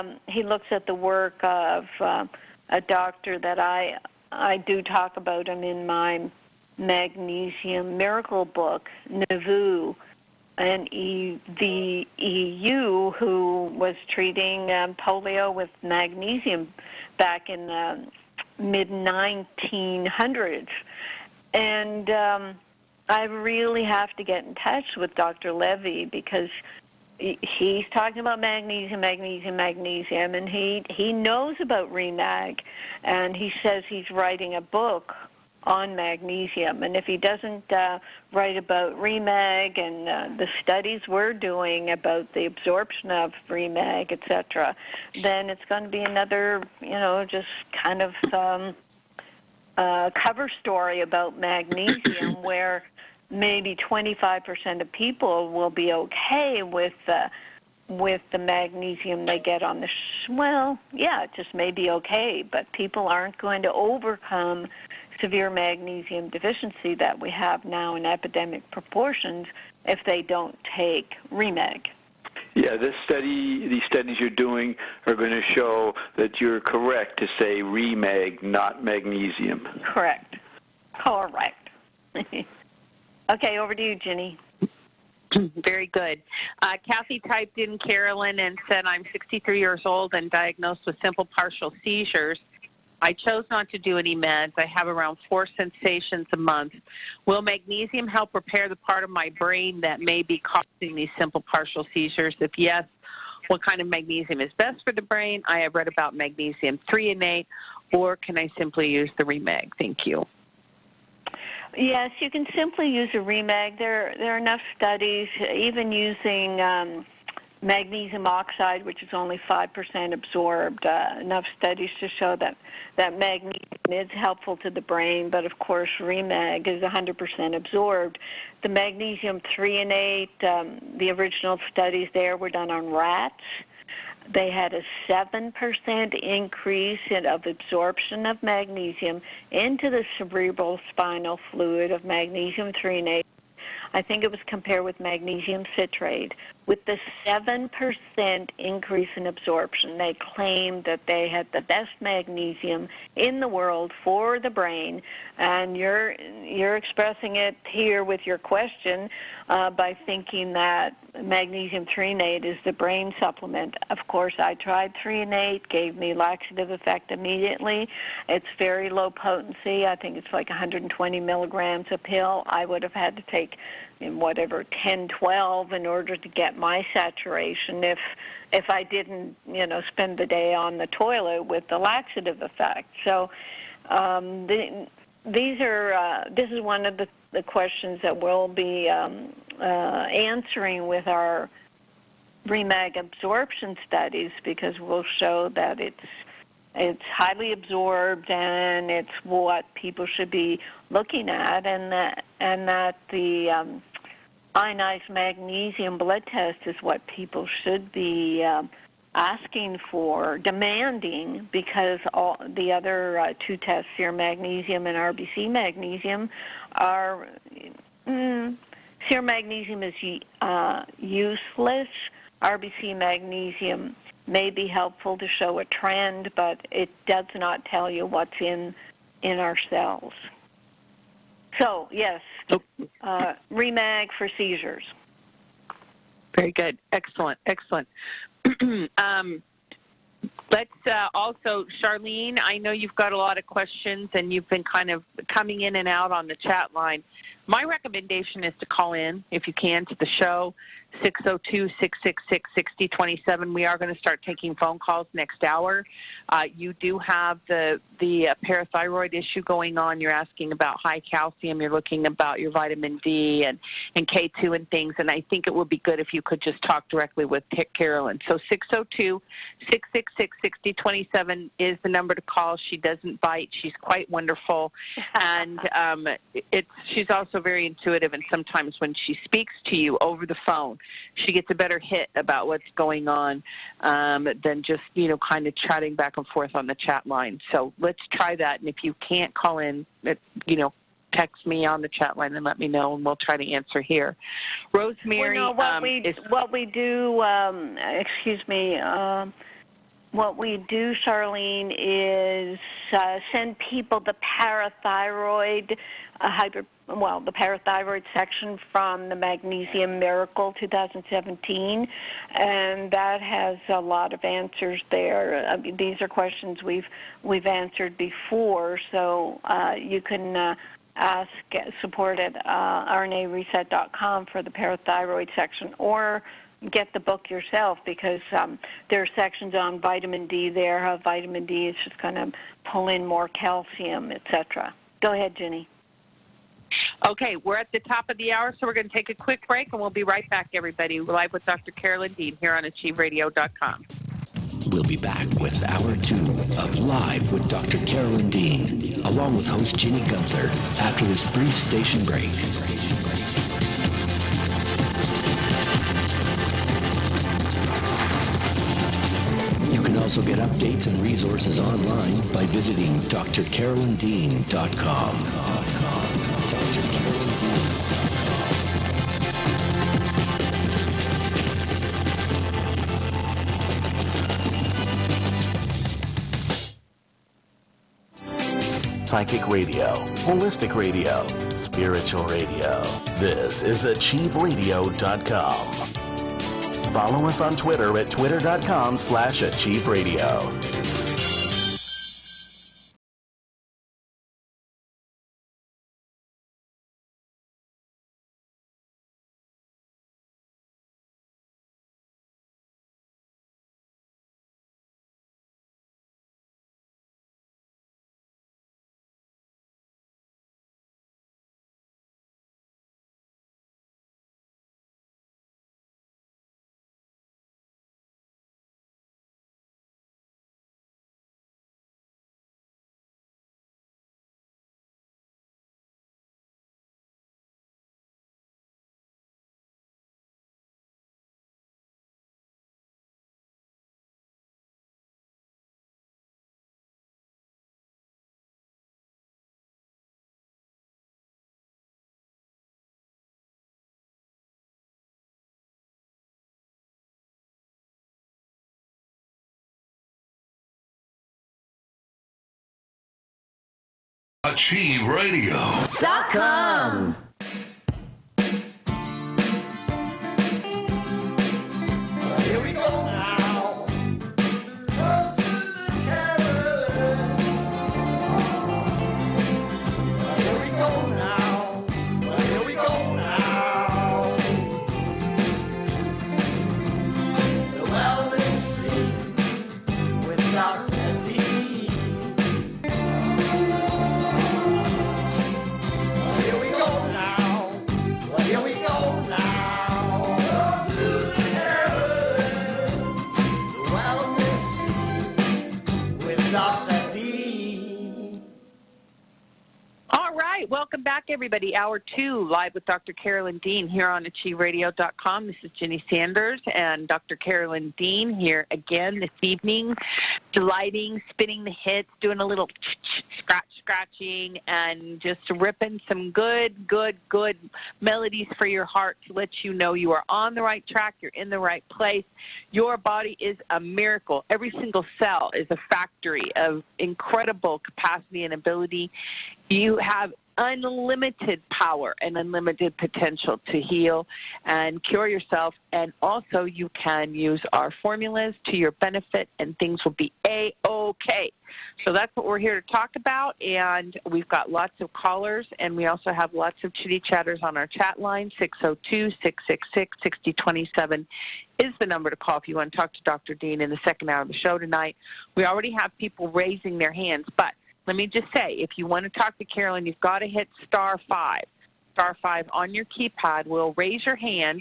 looks at the work of a doctor that I do talk about him in my Magnesium Miracle book, Nauvoo. the EU who was treating polio with magnesium back in the mid-1900s. And I really have to get in touch with Dr. Levy because he's talking about magnesium, and he knows about REMAG, and he says he's writing a book on magnesium. And if he doesn't write about REMAG and the studies we're doing about the absorption of REMAG, etc., then it's going to be another, just kind of cover story about magnesium where maybe 25% of people will be okay with the magnesium they get on the it just may be okay, but people aren't going to overcome severe magnesium deficiency that we have now in epidemic proportions if they don't take REMAG. Yeah, these studies you're doing are going to show that you're correct to say REMAG, not magnesium. Correct. Okay, over to you, Ginny. Very good. Kathy typed in Carolyn and said, I'm 63 years old and diagnosed with simple partial seizures. I chose not to do any meds. I have around 4 sensations a month. Will magnesium help repair the part of my brain that may be causing these simple partial seizures? If yes, what kind of magnesium is best for the brain? I have read about magnesium threonate, or can I simply use the REMAG? Thank you. Yes, you can simply use a REMAG. There are enough studies, even using magnesium oxide, which is only 5% absorbed, enough studies to show that magnesium is helpful to the brain, but of course REMAG is 100% absorbed. The magnesium threonate, the original studies there were done on rats. They had a 7% increase of absorption of magnesium into the cerebral spinal fluid of magnesium threonate. I think it was compared with magnesium citrate. With the 7% increase in absorption, they claimed that they had the best magnesium in the world for the brain. And you're expressing it here with your question by thinking that magnesium threonate is the brain supplement. Of course, I tried threonate, gave me laxative effect immediately. It's very low potency. I think it's like 120 milligrams a pill. I would have had to take 10, 12 in order to get my saturation if I didn't, spend the day on the toilet with the laxative effect. So this is one of the questions that we'll be answering with our REMAG absorption studies, because we'll show that it's highly absorbed and it's what people should be looking at, and that the ionized magnesium blood test is what people should be asking for, demanding, because all the other two tests, serum magnesium and RBC magnesium, are serum magnesium is useless. RBC magnesium may be helpful to show a trend, but it does not tell you what's in our cells. So, yes, REMAG for seizures. Very good. Excellent. Let's also, Charlene, I know you've got a lot of questions and you've been kind of coming in and out on the chat line. My recommendation is to call in, if you can, to the show, 602-666-6027. We are going to start taking phone calls next hour. You do have the parathyroid issue going on. You're asking about high calcium. You're looking about your vitamin D and K2 and things. And I think it would be good if you could just talk directly with Carolyn. So 602-666-6027 is the number to call. She doesn't bite. She's quite wonderful. And she's also very intuitive. And sometimes when she speaks to you over the phone, she gets a better hit about what's going on than just, kind of chatting back and forth on the chat line. So let's try that. And if you can't call in, text me on the chat line and let me know, and we'll try to answer here. Rosemary, what we do, What we do, Charlene, is send people the parathyroid the parathyroid section from the Magnesium Miracle 2017, and that has a lot of answers there. These are questions we've answered before, so you can ask support at rnareset.com for the parathyroid section, or get the book yourself, because there are sections on vitamin D there, how vitamin D is just going to pull in more calcium, etc. Go ahead, Ginny. Okay, we're at the top of the hour, so we're going to take a quick break, and we'll be right back, everybody. We're live with Dr. Carolyn Dean here on AchieveRadio.com. We'll be back with Hour 2 of Live with Dr. Carolyn Dean, along with host Ginny Gunther, after this brief station break. You can also get updates and resources online by visiting drcarolyndean.com. Psychic radio, holistic radio, spiritual radio. This is AchieveRadio.com. Follow us on Twitter at twitter.com/AchieveRadio. AchieveRadio.com. Here we go now. Come to the Carolyn. Here we go now. Here we go now. The wellness scene with Dr. D. Welcome back, everybody. Hour 2, live with Dr. Carolyn Dean here on AchieveRadio.com. This is Ginny Sanders and Dr. Carolyn Dean here again this evening, delighting, spinning the hits, doing a little scratching, and just ripping some good melodies for your heart to let you know you are on the right track, you're in the right place. Your body is a miracle. Every single cell is a factory of incredible capacity and ability. You have unlimited power and unlimited potential to heal and cure yourself, and also you can use our formulas to your benefit and things will be A-OK. So that's what we're here to talk about, and we've got lots of callers, and we also have lots of chitty chatters on our chat line. 602-666-6027 is the number to call if you want to talk to Dr. Dean in the second hour of the show tonight. We already have people raising their hands, but let me just say, if you want to talk to Carolyn, you've got to hit *5. *5 on your keypad will raise your hand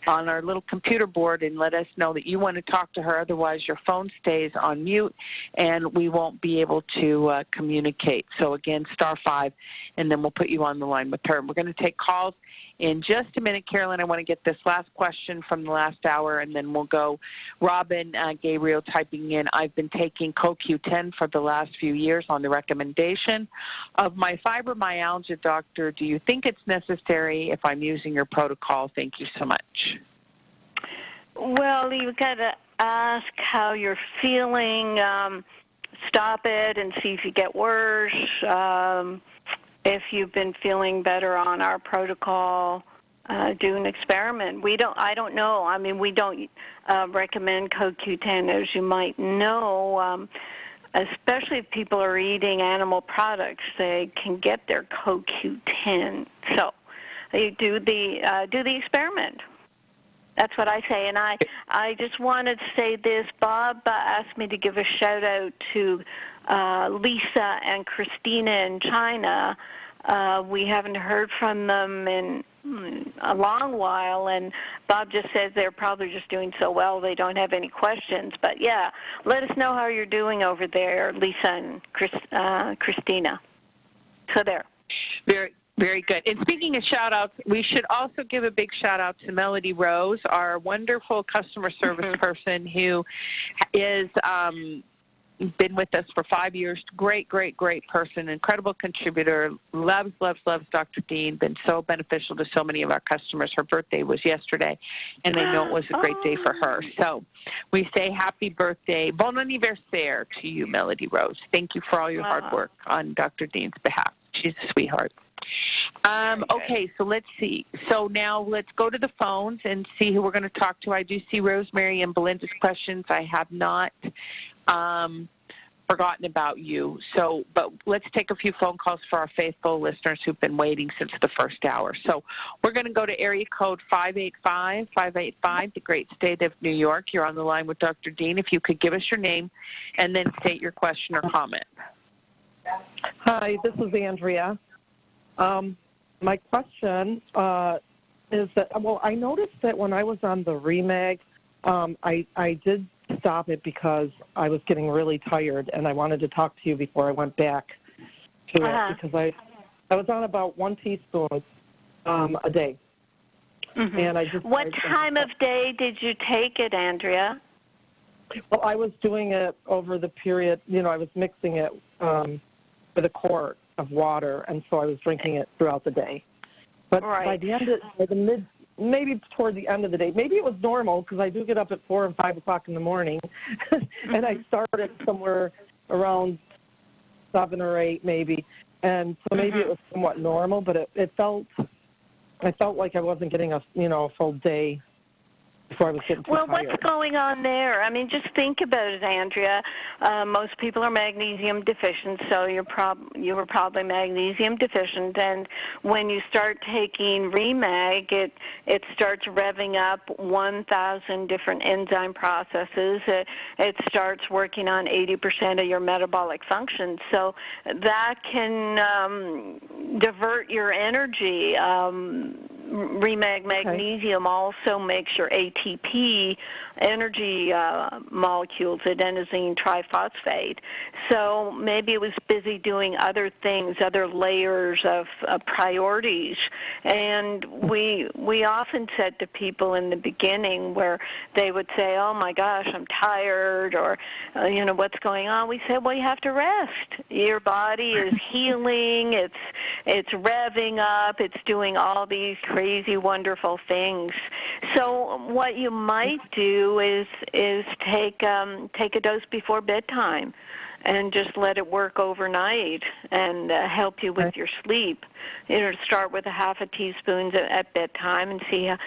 on our little computer board and let us know that you want to talk to her. Otherwise, your phone stays on mute, and we won't be able to communicate. So, again, *5, and then we'll put you on the line with her. We're going to take calls in just a minute. Carolyn, I want to get this last question from the last hour, and then we'll go. Robin Gabriel typing in, I've been taking CoQ10 for the last few years on the recommendation of my fibromyalgia doctor. Do you think it's necessary if I'm using your protocol? Thank you so much. Well, you've got to ask how you're feeling. Stop it and see if you get worse. If you've been feeling better on our protocol, do an experiment. I don't know. I mean, we don't recommend CoQ10, as you might know. Especially if people are eating animal products, they can get their CoQ10. So you do the experiment. That's what I say. And I just wanted to say this. Bob asked me to give a shout-out to Lisa and Christina in China. We haven't heard from them in a long while, and Bob just says they're probably just doing so well they don't have any questions. But, yeah, let us know how you're doing over there, Lisa and Christina. So there. Very, very good. And speaking of shout-outs, we should also give a big shout-out to Melody Rose, our wonderful customer service person who is been with us for 5 years. Great, great, great person, incredible contributor, loves Dr. Dean, been so beneficial to so many of our customers. Her birthday was yesterday, and I know it was a great day for her. So we say happy birthday, bon anniversaire to you, Melody Rose. Thank you for all your hard work on Dr. Dean's behalf. She's a sweetheart. Okay, so let's see. So now let's go to the phones and see who we're going to talk to. I do see Rosemary and Belinda's questions. I have not forgotten about you. So, but let's take a few phone calls for our faithful listeners who've been waiting since the first hour. So we're going to go to area code 585, the great state of New York. You're on the line with Dr. Dean. If you could give us your name and then state your question or comment. Hi, this is Andrea. My question is that, well, I noticed that when I was on the Remag, I did stop it because I was getting really tired, and I wanted to talk to you before I went back to it, because I was on about 1 teaspoon a day. Mm-hmm. And what time of day did you take it, Andrea? Well, I was doing it over the period, I was mixing it with a quart of water, and so I was drinking it throughout the day. But by the end of maybe toward the end of the day, maybe it was normal because I do get up at 4 and 5 o'clock in the morning, and I started somewhere around 7 or 8 maybe, and so maybe it was somewhat normal, but I felt like I wasn't getting a full day before I was getting too tired. Well, what's going on there? I mean, just think about it, Andrea. Most people are magnesium deficient, so you were probably magnesium deficient. And when you start taking Remag, it starts revving up 1,000 different enzyme processes. It starts working on 80% of your metabolic function. So that can divert your energy. Remag magnesium also makes your ATP energy molecules, adenosine triphosphate. So maybe it was busy doing other things, other layers of priorities. And we often said to people in the beginning where they would say, oh my gosh, I'm tired, or what's going on? We said, well, you have to rest. Your body is healing, it's revving up, it's doing all these crazy, wonderful things. So what you might do is take a dose before bedtime and just let it work overnight and help you with your sleep. Start with a half a teaspoon at bedtime and see how,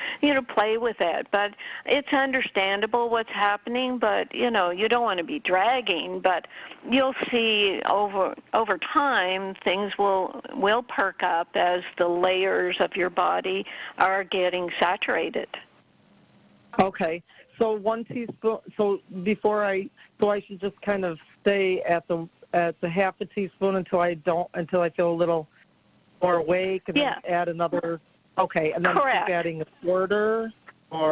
play with it. But it's understandable what's happening, but, you don't want to be dragging. But you'll see over time things will perk up as the layers of your body are getting saturated. Okay. So 1 teaspoon. So I should just kind of stay at the half a teaspoon until I feel a little more awake, and then add another. Okay, and then keep adding a quarter.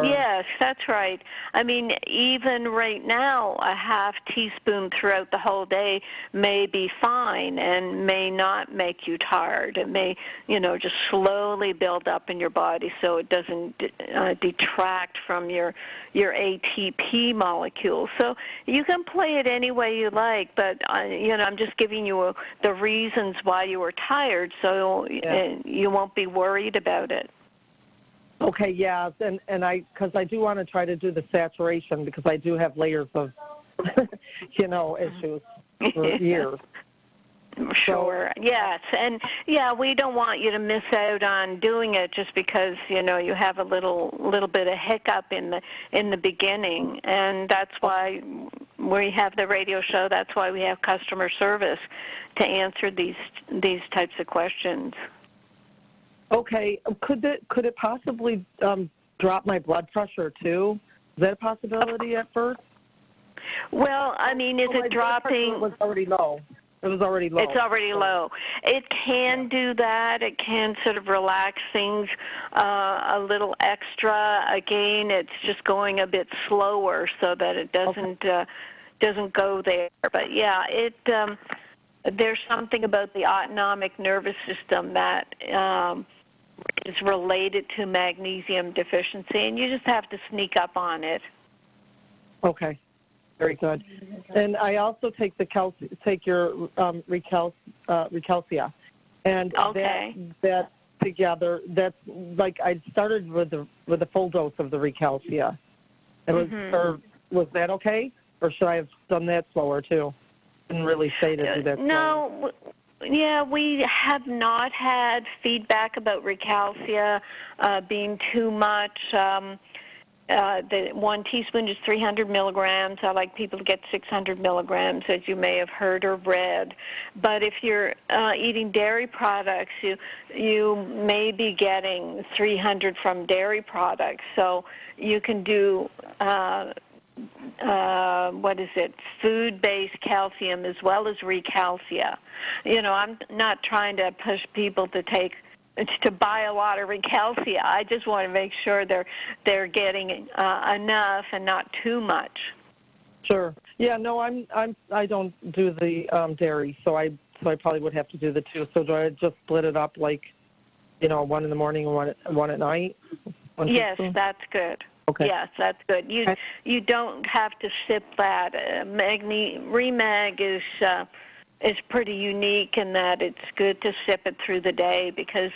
Yes, that's right. I mean, even right now, a half teaspoon throughout the whole day may be fine and may not make you tired. It may, just slowly build up in your body so it doesn't detract from your ATP molecule. So you can play it any way you like, but, I'm just giving you the reasons why you were tired so you won't be worried about it. Okay, yes, and because I do want to try to do the saturation because I do have layers of, issues for years. Sure. Yes, and we don't want you to miss out on doing it just because you have a little bit of hiccup in the beginning, and that's why we have the radio show. That's why we have customer service to answer these types of questions. Okay, could it possibly drop my blood pressure too? Is that a possibility at first? Well, I mean, is it dropping? It was already low. It's already low. It can do that. It can sort of relax things a little extra. Again, it's just going a bit slower so that it doesn't go there. But there's something about the autonomic nervous system that is related to magnesium deficiency, and you just have to sneak up on it. Okay. Very good. And I also take your Recalcia, and that together. That's like I started with a full dose of the Recalcia. Was that okay, or should I have done that slower too? Didn't really say to do that. No. Yeah, we have not had feedback about Recalcia being too much. The 1 teaspoon is 300 milligrams. I like people to get 600 milligrams, as you may have heard or read. But if you're eating dairy products, you may be getting 300 from dairy products. So you can do food-based calcium as well as Recalcia. I'm not trying to push people to buy a lot of Recalcia. I just want to make sure they're getting enough and not too much. Sure. Yeah. No, I don't do the dairy, so I probably would have to do the two. So do I just split it up like, 1 in the morning and one at night? Yes, that's good. Okay. Yes, that's good. You don't have to sip that. Remag is pretty unique in that it's good to sip it through the day because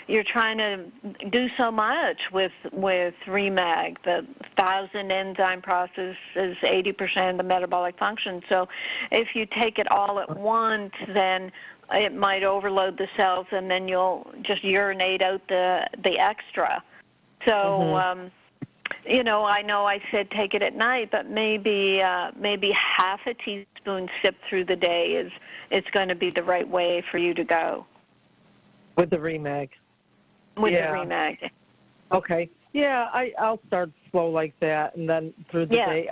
you're trying to do so much with Remag. The 1,000 enzyme process is 80% of the metabolic function. So if you take it all at once, then it might overload the cells, and then you'll just urinate out the extra. So. I know I said take it at night, but maybe half a teaspoon sip through the day is going to be the right way for you to go. With the Remag. With the Remag. Okay. Yeah, I'll start slow like that, and then through the day.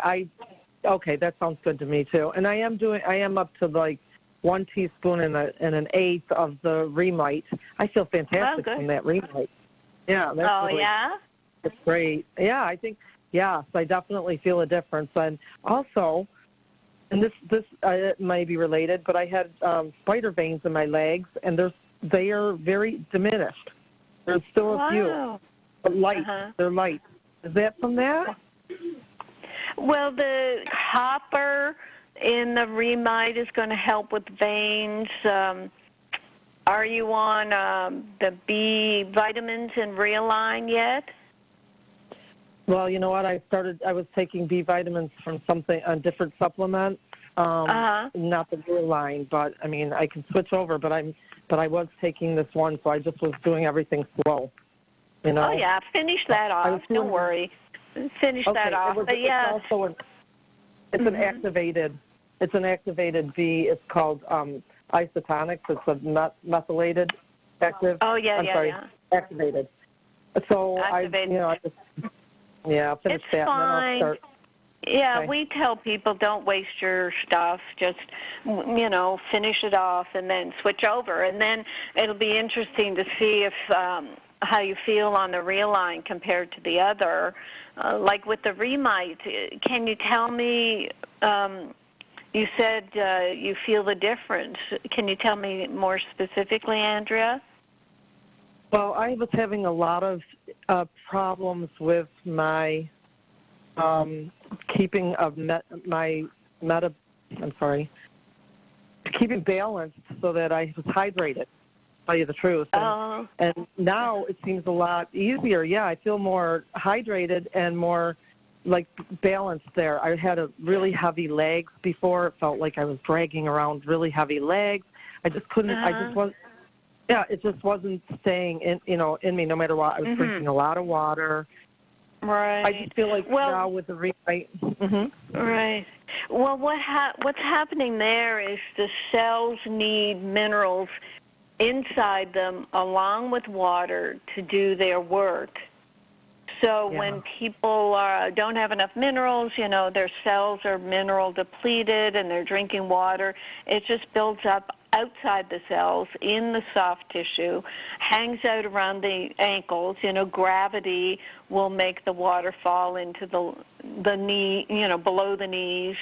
Okay, that sounds good to me too. And I am up to like 1 teaspoon and an eighth of the Remite. I feel fantastic from that Remite. Yeah. It's great. Yeah, I think, yes, I definitely feel a difference. And also, and this it may be related, but I had spider veins in my legs, and they are very diminished. There's still a few, but light. They're light. Is that from that? Well, the copper in the Remite is going to help with veins. Are you on the B vitamins and Realign yet? Well, you know what? I was taking B vitamins from a different supplement, not the Realign, but I mean, I can switch over. But I was taking this one, so I just was doing everything slow. Oh yeah, finish that off. Don't worry, finish that off. But yeah, it's an activated. It's an activated B. It's called isotonics. It's a methylated active. Oh yeah, activated. So activated. I'll finish it's that, fine. and then I'll start. Yeah, we tell people don't waste your stuff. Just, finish it off and then switch over. And then it'll be interesting to see if how you feel on the Realign compared to the other. Like with the Remite, can you tell me, you said you feel the difference. Can you tell me more specifically, Andrea? Well, I was having a lot of problems with my keeping balanced so that I was hydrated. tell you the truth. And now it seems a lot easier. Yeah, I feel more hydrated and more like balanced there. I had a really heavy legs before. It felt like I was dragging around really heavy legs. I just couldn't. I just wasn't. Yeah, it just wasn't staying in me no matter what. I was drinking a lot of water. Right. I just feel like now with the rewrite. Right. Well, what's happening there is the cells need minerals inside them along with water to do their work. So when people don't have enough minerals, their cells are mineral depleted and they're drinking water, it just builds up outside the cells in the soft tissue, hangs out around the ankles. Gravity will make the water fall into the knee, below the knees,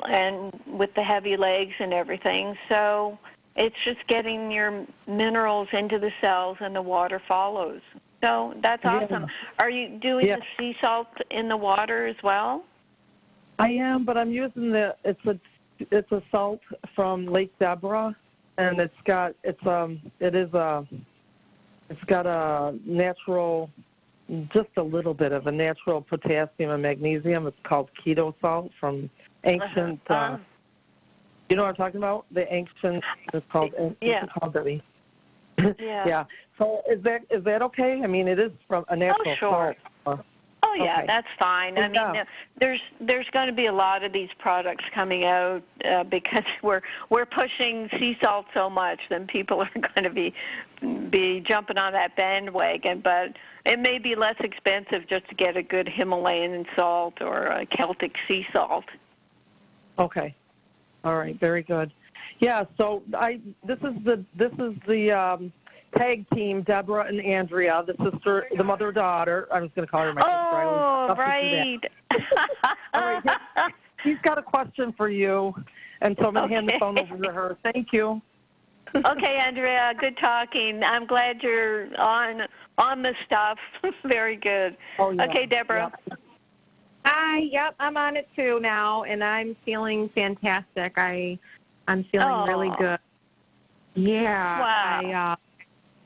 and with the heavy legs and everything. So it's just getting your minerals into the cells and the water follows. So that's awesome. Are you doing the sea salt in the water as well? I am, but I'm using it's a salt from Lake Deborah, and it's got a natural, just a little bit of a natural potassium and magnesium. It's called keto salt from ancient. You know what I'm talking about? The ancient. It's called Debbie. Yeah. So is that okay? I mean, it is from a natural salt. Oh yeah, that's fine. I mean, there's going to be a lot of these products coming out because we're pushing sea salt so much, then people are going to be jumping on that bandwagon. But it may be less expensive just to get a good Himalayan salt or a Celtic sea salt. Okay. All right. Very good. Yeah. So this is the tag team, Deborah and Andrea, the mother-daughter. I was going to call her my sister. Oh, right. All right. She's got a question for you, and so I'm going to hand the phone over to her. Thank you. Okay, Andrea, good talking. I'm glad you're on the stuff. Very good. Oh, yeah. Okay, Deborah. Yep. Hi, yep, I'm on it too now, and I'm feeling fantastic. I'm feeling really good. Yeah. Wow.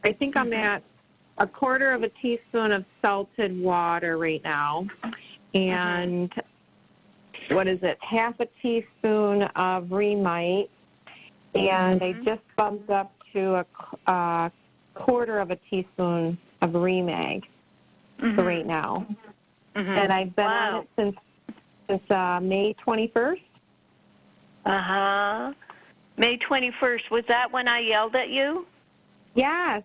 I think I'm at a quarter of a teaspoon of salted water right now, and half a teaspoon of Remite, and I just bumped up to a quarter of a teaspoon of Remag for right now. And I've been on it since May 21st. May 21st. Was that when I yelled at you? Yes.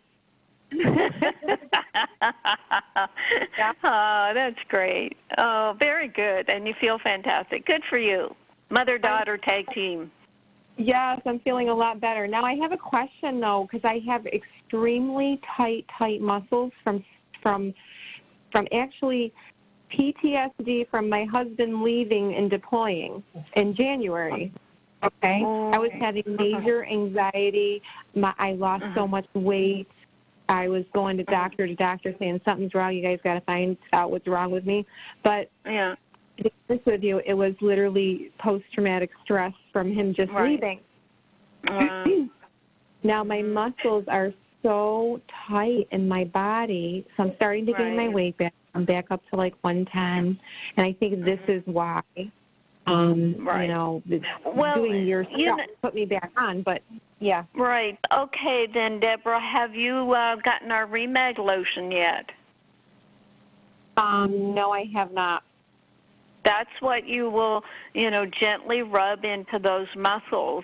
Oh, that's great. Oh, very good. And you feel fantastic. Good for you. Mother-daughter tag team. Yes, I'm feeling a lot better. Now, I have a question, though, because I have extremely tight muscles from actually PTSD from my husband leaving and deploying in January. Okay? I was having major anxiety. I lost so much weight. I was going to doctor saying something's wrong. You guys got to find out what's wrong with me. But to be honest with you, it was literally post-traumatic stress from him just leaving. Now my muscles are so tight in my body, so I'm starting to gain my weight back. I'm back up to like 110, and I think this is why. Doing your stuff put me back on, but yeah. Right. Okay, then, Deborah, have you gotten our Remag lotion yet? No, I have not. That's what you will, gently rub into those muscles.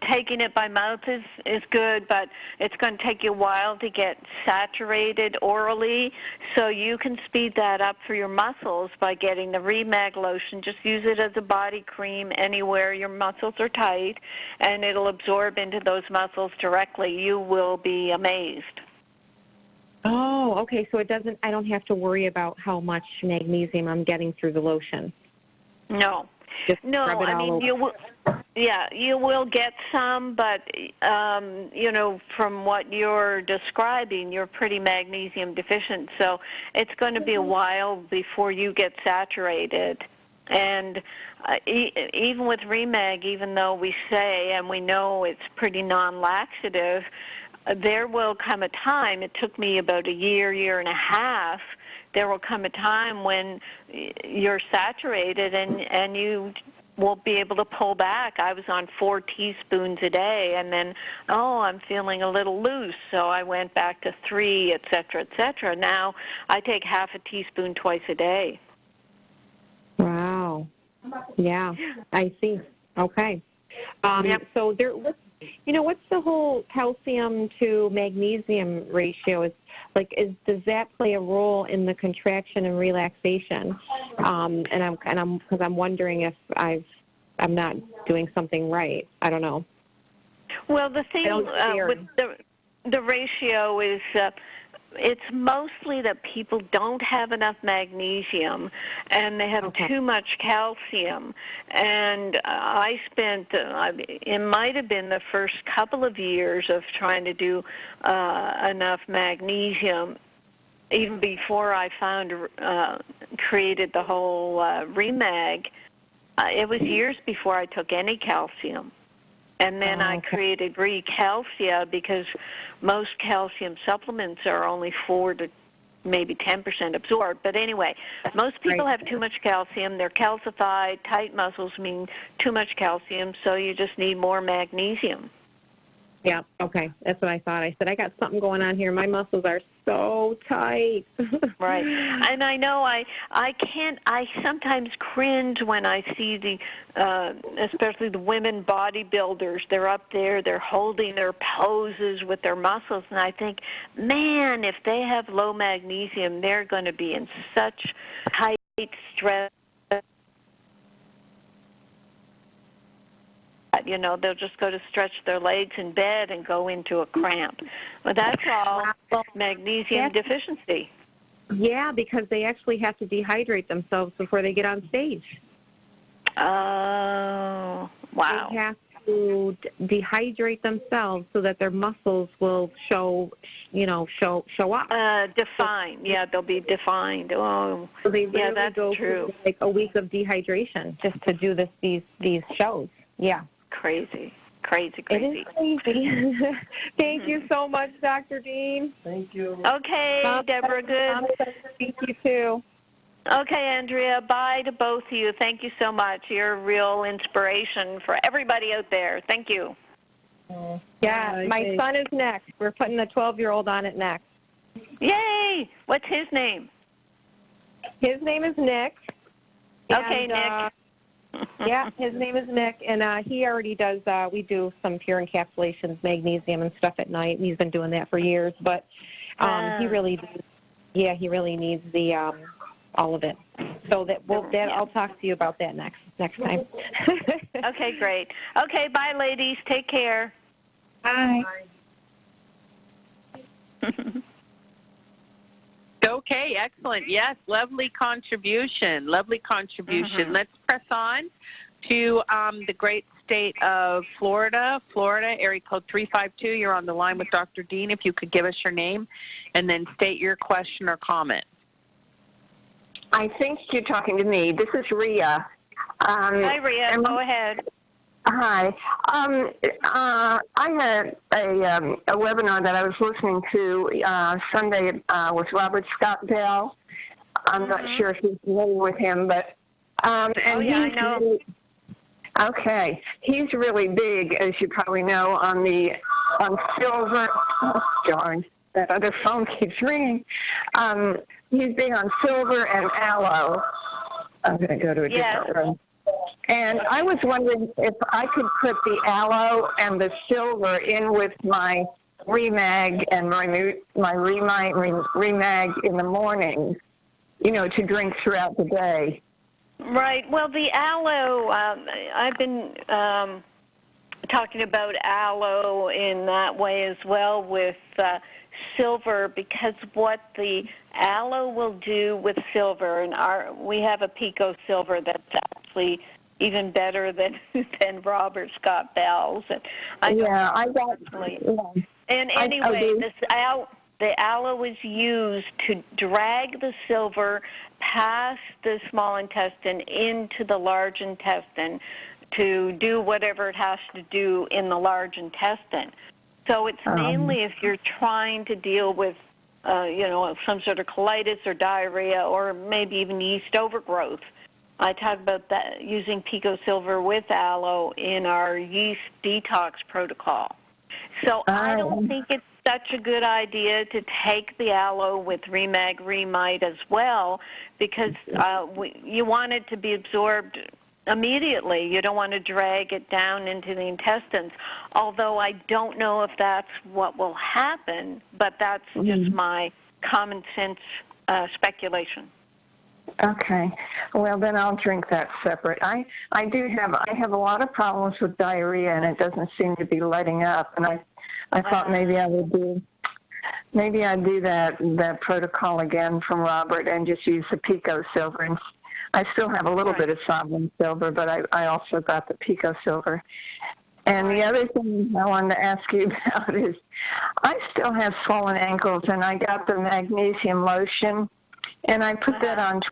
Taking it by mouth is good, but it's going to take you a while to get saturated orally, so you can speed that up for your muscles by getting the Remag lotion. Just use it as a body cream anywhere your muscles are tight, and it'll absorb into those muscles directly. You will be amazed. Oh, okay. So I don't have to worry about how much magnesium I'm getting through the lotion. No. No, I mean, you will get some, but, from what you're describing, you're pretty magnesium deficient, so it's going to be a while before you get saturated. And even with Remag, even though we say and we know it's pretty non-laxative, there will come a time, it took me about a year and a half, there will come a time when you're saturated and you won't be able to pull back. I was on 4 teaspoons a day, and then, I'm feeling a little loose, so I went back to 3, et cetera, et cetera. Now I take half a teaspoon twice a day. Wow. Yeah, I see. Okay. Yep. So what's the whole calcium to magnesium ratio? Does that play a role in the contraction and relaxation? Because I'm wondering if I'm not doing something right. I don't know. Well, the thing with the ratio is it's mostly that people don't have enough magnesium and they have too much calcium. And I spent, it might have been the first couple of years of trying to do enough magnesium, even before I created the whole Remag. It was years before I took any calcium. And then I created Recalcia because most calcium supplements are only 4 to maybe 10% absorbed. But anyway, most people have too much calcium. They're calcified. Tight muscles mean too much calcium, so you just need more magnesium. Yeah, okay. That's what I thought. I said, I got something going on here. My muscles are so tight. Right. And I know I sometimes cringe when I see especially the women bodybuilders. They're up there, they're holding their poses with their muscles, and I think, man, if they have low magnesium, they're going to be in such tight stress. They'll just go to stretch their legs in bed and go into a cramp. But that's all magnesium deficiency. Yeah, because they actually have to dehydrate themselves before they get on stage. Oh, wow. They have to dehydrate themselves so that their muscles will show up. Defined. Yeah, they'll be defined. Oh, so they that's go true. Through a week of dehydration just to do these shows. Yeah. Crazy. It is crazy. Thank you so much, Dr. Dean. Thank you. Okay, Deborah, good. Thank you, too. Okay, Andrea, bye to both of you. Thank you so much. You're a real inspiration for everybody out there. Thank you. Yeah, my son is next. We're putting the 12-year-old on it next. Yay! What's his name? His name is Nick. Okay, Nick. Yeah, his name is Nick, and he already does, we do some pure encapsulations, magnesium and stuff at night, and he's been doing that for years, but he really needs the, all of it. So I'll talk to you about that next time. Okay, great. Okay, bye, ladies. Take care. Bye. Okay, excellent. Yes, lovely contribution. Mm-hmm. Let's press on to the great state of Florida. Florida, area code 352. You're on the line with Dr. Dean. If you could give us your name and then state your question or comment. I think you're talking to me. This is Rhea. Hi, Rhea. Go ahead. Hi. I had a webinar that I was listening to Sunday with Robert Scott Bell. I'm not sure if you're familiar with him, but I know. Really, okay, he's really big, as you probably know, on silver. Oh, darn, that other phone keeps ringing. He's big on silver and aloe. I'm going to go to a different room. And I was wondering if I could put the aloe and the silver in with my Remag and my Remag in the morning, to drink throughout the day. Right. Well, the aloe, I've been talking about aloe in that way as well with silver, because what the aloe will do with silver, and we have a Pico silver that's actually even better than Robert Scott Bell's. And I got. And anyway, the aloe is used to drag the silver past the small intestine into the large intestine to do whatever it has to do in the large intestine. So it's mainly if you're trying to deal with, some sort of colitis or diarrhea or maybe even yeast overgrowth. I talk about that using pico silver with aloe in our yeast detox protocol. So I don't think it's such a good idea to take the aloe with Remag Remite as well, because you want it to be absorbed immediately. You don't want to drag it down into the intestines, although I don't know if that's what will happen, but that's just my common sense speculation. Okay. Well, then I'll drink that separate. I have a lot of problems with diarrhea, and it doesn't seem to be letting up, and I thought maybe I'd do that protocol again from Robert and just use the pico silver. And I still have a little bit of sovereign silver, but I also got the pico silver. And the other thing I wanted to ask you about is I still have swollen ankles, and I got the magnesium lotion, and I put that on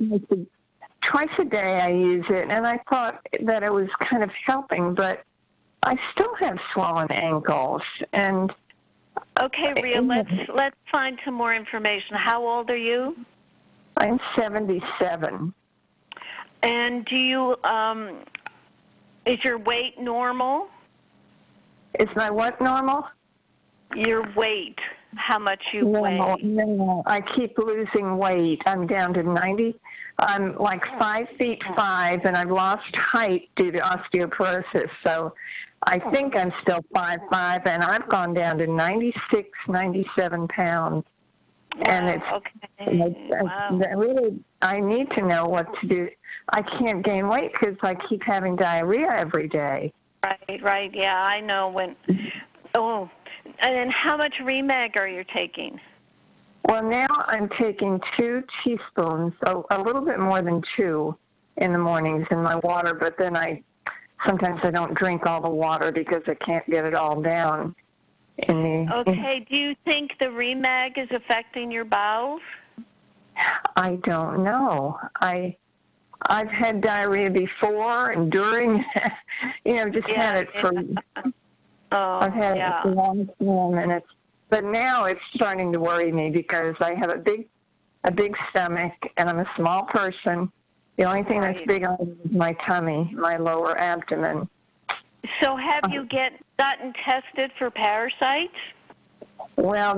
twice a day. I use it, and I thought that it was kind of helping, but I still have swollen ankles. And okay, Rhea, let's find some more information. How old are you? I'm 77. And do you is your weight normal? Is my what normal? Your weight, how much you weigh. No, I keep losing weight. I'm down to 90. I'm like 5'5", and I've lost height due to osteoporosis. So I think I'm still 5'5", and I've gone down to 96, 97 pounds. Wow, and it's really, I need to know what to do. I can't gain weight because I keep having diarrhea every day. Right, yeah, I know when. Oh, and then how much Remag are you taking? Well, now I'm taking 2 teaspoons, a little bit more than 2 in the mornings in my water, but then sometimes I don't drink all the water because I can't get it all down. Okay, do you think the Remag is affecting your bowels? I don't know. I've had diarrhea before and during, just had it for. I've had it for a long time, and but now it's starting to worry me because I have a big stomach, and I'm a small person. The only thing that's big on it is my tummy, my lower abdomen. So have you gotten tested for parasites? Well,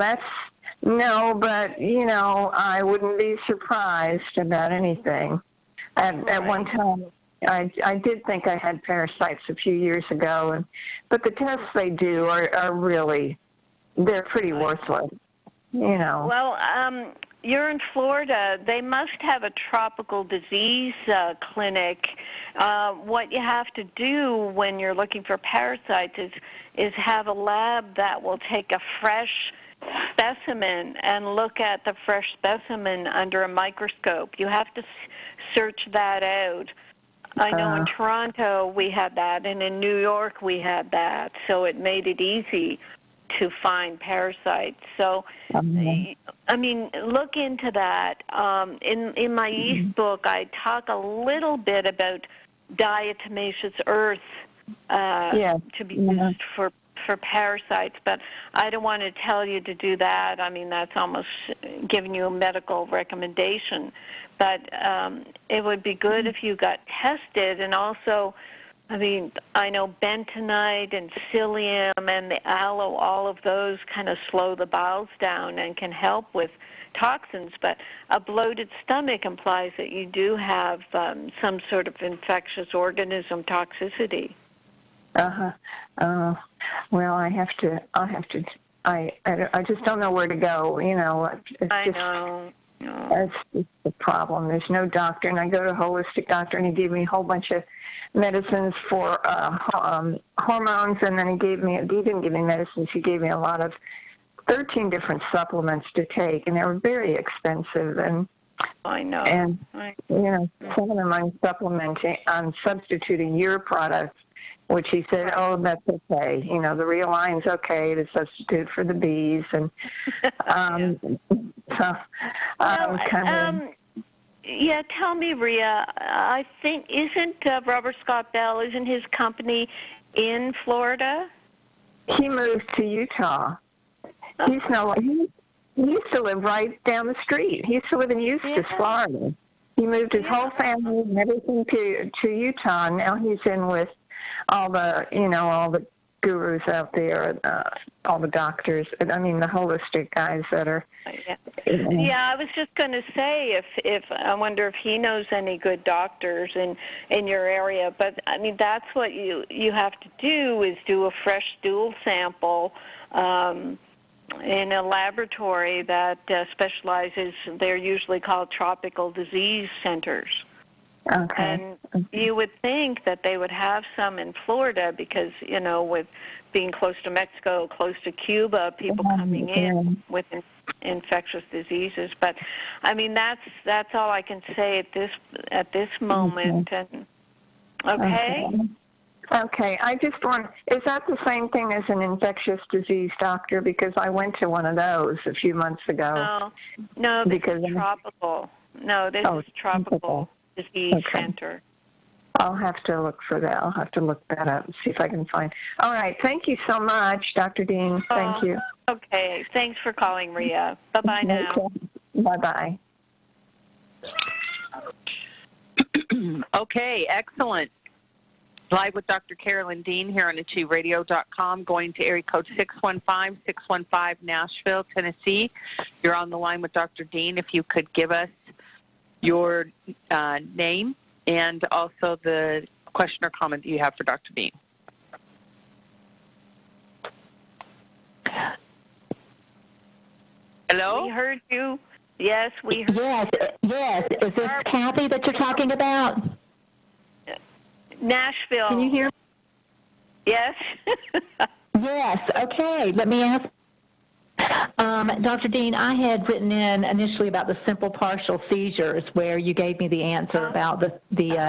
no, but, I wouldn't be surprised about anything. At one time, I did think I had parasites a few years ago, but the tests they do are really, they're pretty worthless, Well, you're in Florida. They must have a tropical disease clinic. What you have to do when you're looking for parasites is have a lab that will take a fresh specimen and look at the fresh specimen under a microscope. You have to search that out. I know in Toronto we had that, and in New York we had that, so it made it easy to find parasites. So, I mean, look into that. In my yeast book, I talk a little bit about diatomaceous earth to be used for parasites, but I don't want to tell you to do that. I mean, that's almost giving you a medical recommendation. But it would be good if you got tested, and also, I mean, I know bentonite and psyllium and the aloe, all of those kind of slow the bowels down and can help with toxins, but a bloated stomach implies that you do have some sort of infectious organism toxicity. Well, I just don't know where to go, I know. That's just the problem. There's no doctor, and I go to a holistic doctor, and he gave me a whole bunch of medicines for hormones, and then he didn't give me medicines. He gave me a lot of 13 different supplements to take, and they were very expensive. And I know. And some of them I'm substituting your products, which he said, oh, that's okay. You know, the Realign's okay to substitute for the B's. And yeah, tell me, Rhea, I think, isn't Robert Scott Bell, isn't his company in Florida? He moved to Utah. He used to live right down the street. He used to live in Eustis, Florida. He moved his whole family and everything to Utah. And now he's in with all the gurus out there, all the doctors. I mean, the holistic guys that are. Yeah, I was just going to say if I wonder if he knows any good doctors in your area. But I mean, that's what you have to do is do a fresh stool sample. In a laboratory that specializes, they're usually called tropical disease centers. Okay. And you would think that they would have some in Florida because, you know, with being close to Mexico, close to Cuba, people coming in with infectious diseases. But, I mean, that's all I can say at this moment. And Okay, I just want, is that the same thing as an infectious disease doctor? Because I went to one of those a few months ago. No, this is tropical. No, this is tropical disease center. I'll have to look for that. I'll have to look that up and see if I can find. All right, thank you so much, Dr. Dean. Thank you. Okay, thanks for calling, Rhea. Bye-bye now. Bye-bye. Okay, excellent. Live with Dr. Carolyn Dean here on AchieveRadio.com, going to area code 615-615 Nashville, Tennessee. You're on the line with Dr. Dean. If you could give us your name and also the question or comment that you have for Dr. Dean. Hello? We heard you. Yes, we heard you. Yes. Is this Kathy that you're talking about? Nashville. Can you hear me? Yes. Yes. Okay. Let me ask. Dr. Dean, I had written in initially about the simple partial seizures where you gave me the answer about the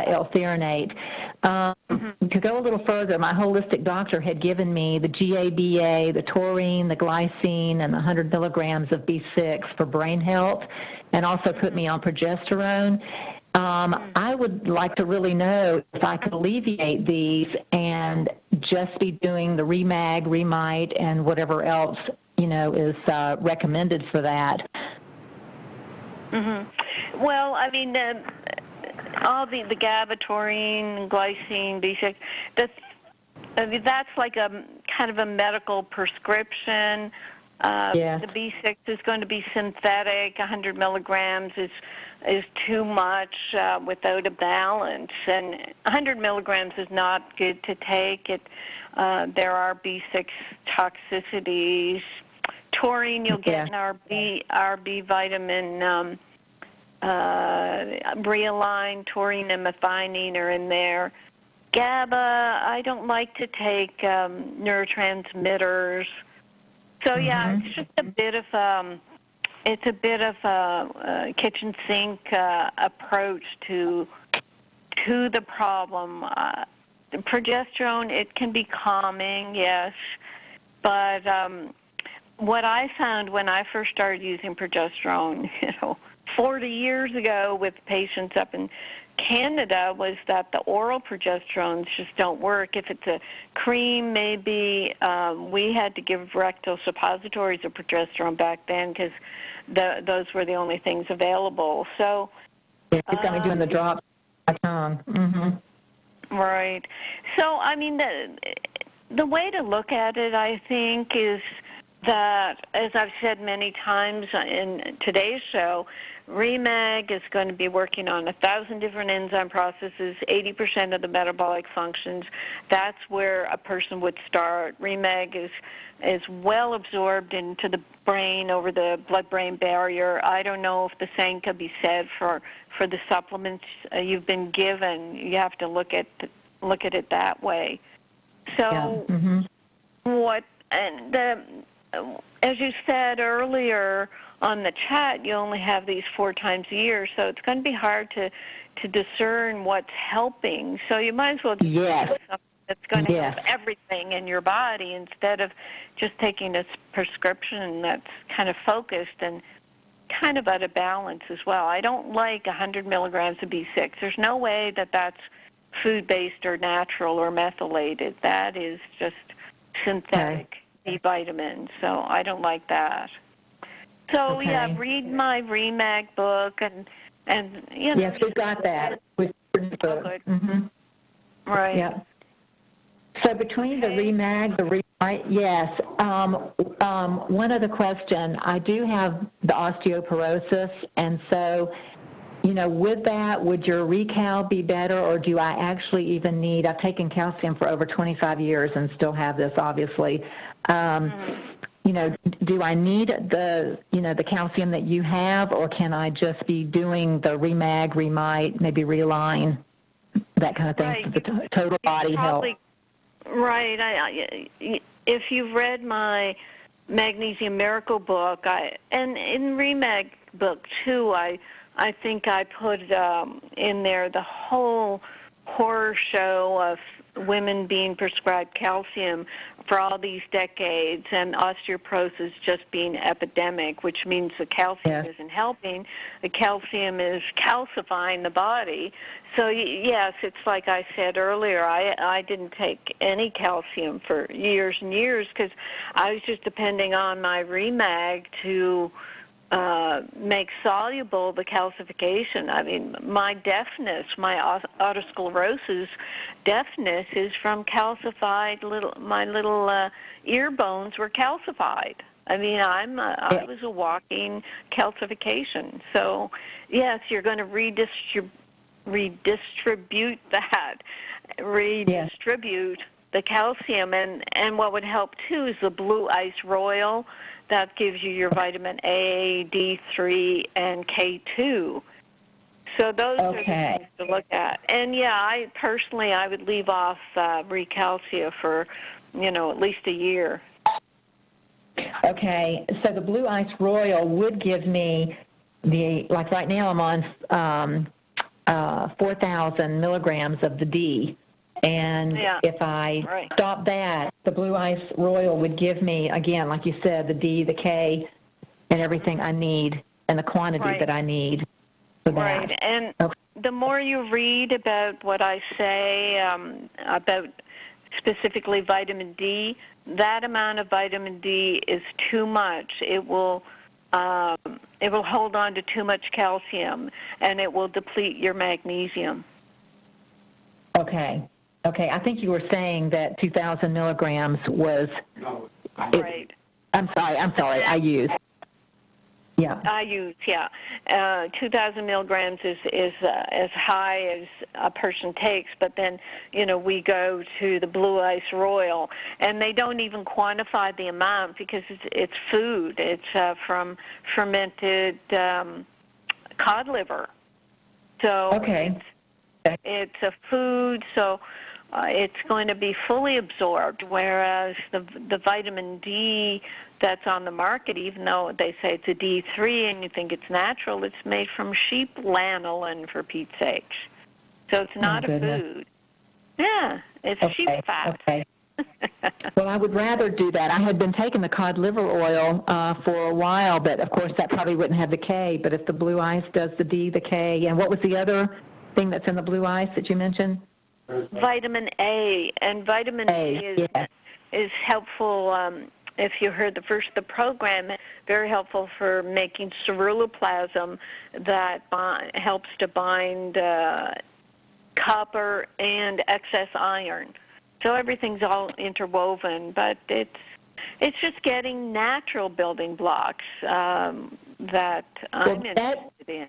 L-threonate. To go a little further, my holistic doctor had given me the GABA, the taurine, the glycine, and the 100 milligrams of B6 for brain health, and also put me on progesterone. I would like to really know if I could alleviate these and just be doing the Remag, Remite, and whatever else, you know, is recommended for that. Well, I mean, all the GABA, taurine, glycine, B6, that's like a kind of a medical prescription. The B6 is going to be synthetic. 100 milligrams is too much without a balance, and 100 milligrams is not good to take. There are B6 toxicities. Taurine you'll get in our B vitamin, Realign, taurine and methionine are in there. GABA, I don't like to take neurotransmitters. So it's just a bit of a kitchen sink approach to the problem. Progesterone, it can be calming, yes, but what I found when I first started using progesterone, 40 years ago with patients up in Canada, was that the oral progesterones just don't work. If it's a cream, maybe we had to give rectal suppositories of progesterone back then because those were the only things available. So he's got me doing the drops by tongue. Right. So I mean, the way to look at it, I think, is that, as I've said many times in today's show, Remag is going to be working on 1,000 different enzyme processes, 80% of the metabolic functions. That's where a person would start. Remag is well absorbed into the brain over the blood-brain barrier. I don't know if the same could be said for the supplements you've been given. You have to look at it that way. So as you said earlier on the chat, you only have these 4 times a year, so it's going to be hard to discern what's helping. So you might as well just do something that's going to help everything in your body instead of just taking a prescription that's kind of focused and kind of out of balance as well. I don't like 100 milligrams of B6. There's no way that that's food-based or natural or methylated. That is just synthetic B vitamin, so I don't like that. So, read my REMAG book and you know. Yes, we've got that. We've good. Mm-hmm. Right. Yeah. So between the REMAG, the REMITE, yes. One other question. I do have the osteoporosis, and so, you know, with that, would your recal be better, or do I actually even need, I've taken calcium for over 25 years and still have this, obviously. You know, do I need the calcium that you have, or can I just be doing the REMAG, REMITE, maybe Realign, that kind of thing, for the total body health? Right. If you've read my Magnesium Miracle book, and in REMAG book too, I think I put in there the whole horror show of women being prescribed calcium for all these decades and osteoporosis just being epidemic, which means the calcium isn't helping. The calcium is calcifying the body. So, yes, it's like I said earlier, I didn't take any calcium for years and years because I was just depending on my REMAG to make soluble the calcification. I mean, my deafness, my otosclerosis deafness is from calcified my little ear bones were calcified. I mean, I was a walking calcification. So, yes, you're going to redistribute the calcium, and what would help too is the Blue Ice Royal. That gives you your vitamin A, D3, and K2. So those are the things to look at. And I personally would leave off Recalcia for, at least a year. Okay, so the Blue Ice Royal would give me like right now I'm on 4,000 milligrams of the D. And if I stop that, the Blue Ice Royal would give me, again, like you said, the D, the K, and everything I need, and the quantity that I need for that. Right, and the more you read about what I say about specifically vitamin D, that amount of vitamin D is too much. It will hold on to too much calcium, and it will deplete your magnesium. Okay, I think you were saying that 2,000 milligrams was... No. Right. I'm sorry, I used. I use, 2,000 milligrams is as high as a person takes, but then, we go to the Blue Ice Royal, and they don't even quantify the amount because it's food. It's from fermented cod liver. So it's a food, so it's going to be fully absorbed, whereas the vitamin D that's on the market, even though they say it's a D3 and you think it's natural, it's made from sheep lanolin, for Pete's sakes. So it's not a food. Yeah, it's sheep fat. Okay. Well, I would rather do that. I had been taking the cod liver oil for a while, but of course that probably wouldn't have the K. But if the Blue Ice does the D, the K, and what was the other thing that's in the Blue Ice that you mentioned? Vitamin A, and vitamin A is helpful. If you heard the program, very helpful for making ceruloplasm that helps to bind copper and excess iron. So everything's all interwoven, but it's just getting natural building blocks that I'm interested in.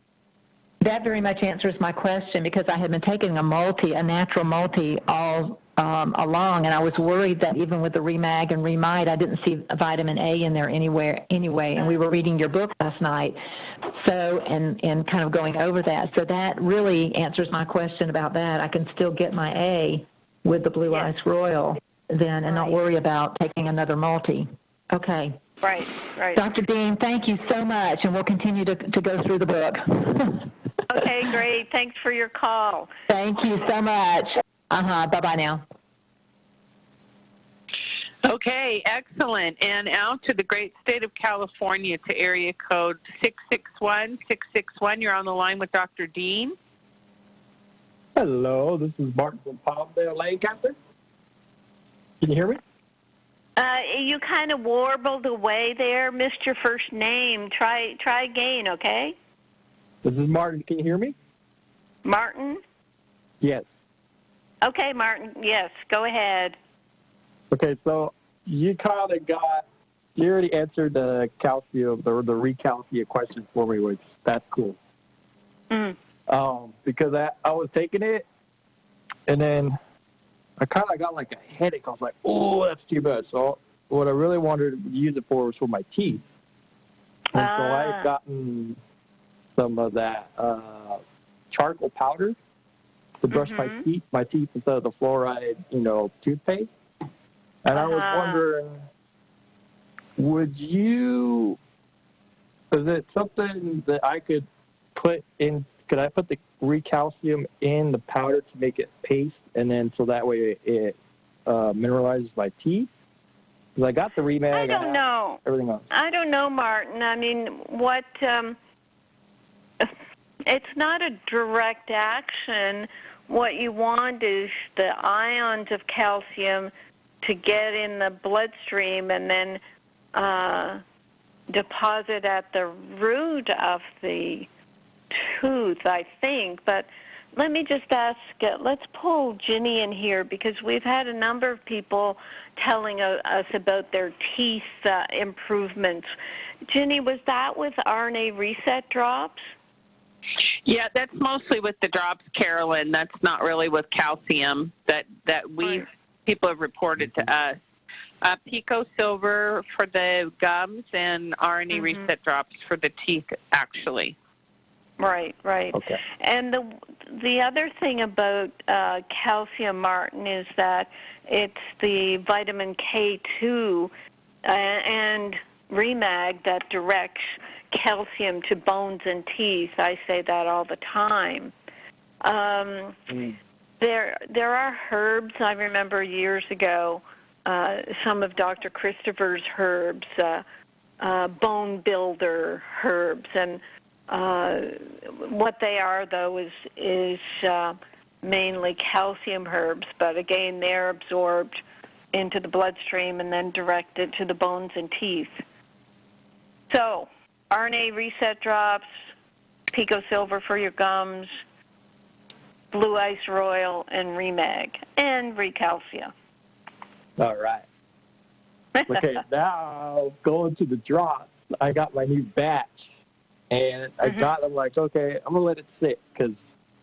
That very much answers my question, because I had been taking a natural multi all along, and I was worried that even with the REMAG and REMITE, I didn't see vitamin A in there anywhere anyway, and we were reading your book last night, so and kind of going over that. So that really answers my question about that. I can still get my A with the Blue Ice Royal then and not worry about taking another multi. Okay. Right. Dr. Dean, thank you so much, and we'll continue to go through the book. Okay, great. Thanks for your call. Thank you so much. Bye-bye now. Okay, excellent. And out to the great state of California to area code 661-661. You're on the line with Dr. Dean. Hello, this is Martin from Palmdale, Lancaster. Can you hear me? You kind of warbled away there. Missed your first name. Try again, okay? This is Martin. Can you hear me? Martin? Yes. Okay, Martin. Yes, go ahead. Okay, so you already answered the calcium, the recalcium question for me, which that's cool. Because I was taking it, and then I kind of got like a headache. I was like, oh, that's too much. So what I really wanted to use it for was for my teeth. And so I had gotten some of that charcoal powder to brush my teeth instead of the fluoride, toothpaste. And I was wondering, is it something that I could put in, could I put the recalcium in the powder to make it paste, and then so that way it mineralizes my teeth? Because I got the remag. I don't know. Everything else. I don't know, Martin. I mean, it's not a direct action. What you want is the ions of calcium to get in the bloodstream and then deposit at the root of the tooth, I think. But let me just ask, let's pull Ginny in here, because we've had a number of people telling us about their teeth improvements. Ginny, was that with RNA reset drops? Yeah, that's mostly with the drops, Carolyn. That's not really with calcium that people have reported to us. Pico Silver for the gums and RNA reset drops for the teeth, actually. Right. Okay. And the other thing about calcium, Martin, is that it's the vitamin K2 and Remag that directs calcium to bones and teeth. I say that all the time. There are herbs. I remember years ago, some of Dr. Christopher's herbs, bone builder herbs, and what they are, though, is mainly calcium herbs. But again, they're absorbed into the bloodstream and then directed to the bones and teeth. So, RNA reset drops, Pico Silver for your gums, Blue Ice Royal, and Remag, and Recalcia. All right. Okay, now going to the drops. I got my new batch, and I got them like, okay, I'm going to let it sit because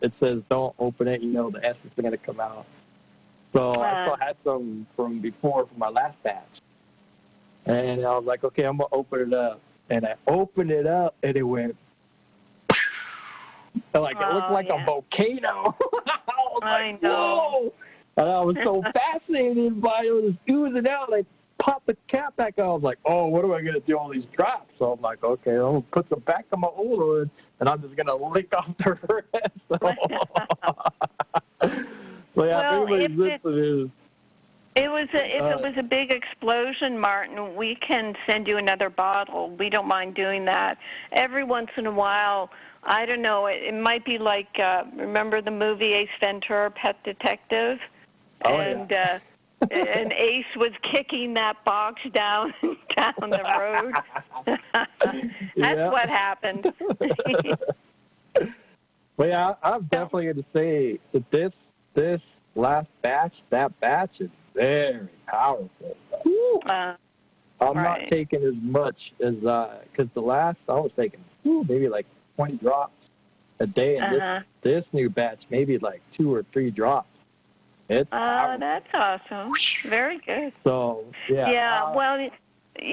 it says don't open it. The essence is going to come out. So I still had some from before from my last batch. And I was like, okay, I'm going to open it up. And I opened it up, and it went, it looked like a volcano. I was whoa! And I was so fascinated by it. It was oozing out. I popped the cap back out. I was like, oh, what am I going to do with all these drops? So I'm like, okay, I'm going to put them back in my old one, and I'm just going to lick off the rest. So, yeah, well, if it was a big explosion, Martin, we can send you another bottle. We don't mind doing that. Every once in a while, I don't know, it might be like, remember the movie Ace Ventura, Pet Detective? And Ace was kicking that box down the road. That's what happened. Well, yeah, I'm definitely going to say that this last batch, that batch is very powerful. I'm not taking as much as, because the last I was taking maybe like 20 drops a day, and this new batch maybe like 2 or 3 drops. It's that's awesome. Very good. So, yeah. Yeah, well,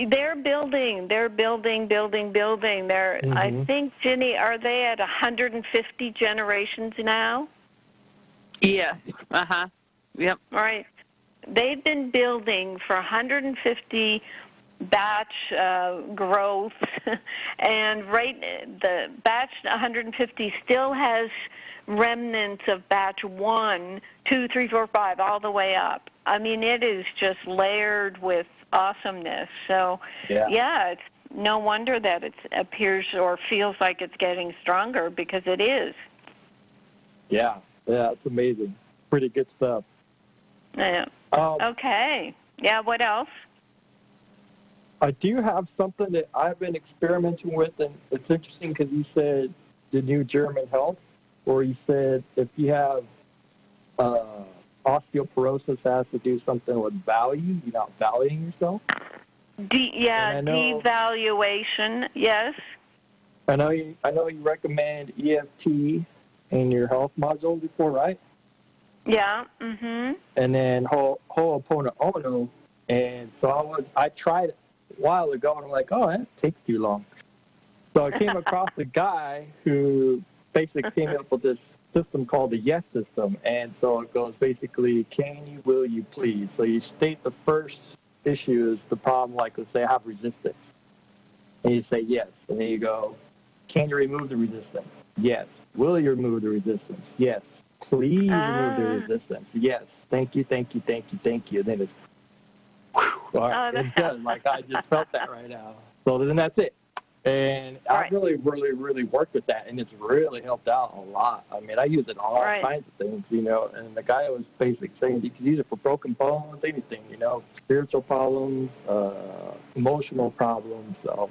they're building. They're, I think, Ginny, are they at 150 generations now? Yes. Yep. Right. They've been building for 150 batch growth, and the batch 150 still has remnants of batch 1, 2, 3, 4, 5, all the way up. I mean, it is just layered with awesomeness. So, yeah, it's no wonder that it appears or feels like it's getting stronger, because it is. Yeah, it's amazing. Pretty good stuff. Yeah. Okay. Yeah, what else? I do have something that I've been experimenting with, and it's interesting because you said the new German health, or you said if you have osteoporosis has to do something with value, you're not valuing yourself. Devaluation, yes. I know you recommend EFT in your health module before, right? Yeah. Mhm. And then Ho'oponopono, and so I tried it a while ago, and I'm like, oh, that takes too long. So I came across a guy who basically came up with this system called the YES system, and so it goes basically, can you, will you, please. So you state the first issue is the problem, like let's say I have resistance, and you say yes, and then you go, can you remove the resistance? Yes. Will you remove the resistance? Yes. Please remove the resistance. Yes. Thank you, thank you, thank you, thank you. And then it's, whew, all right, it's done. Like I just felt that right now. So then that's it. And I really, really, really worked with that, and it's really helped out a lot. I mean, I use it on all kinds of things, you know. And the guy was basically saying you can use it for broken bones, anything, you know, spiritual problems, emotional problems. So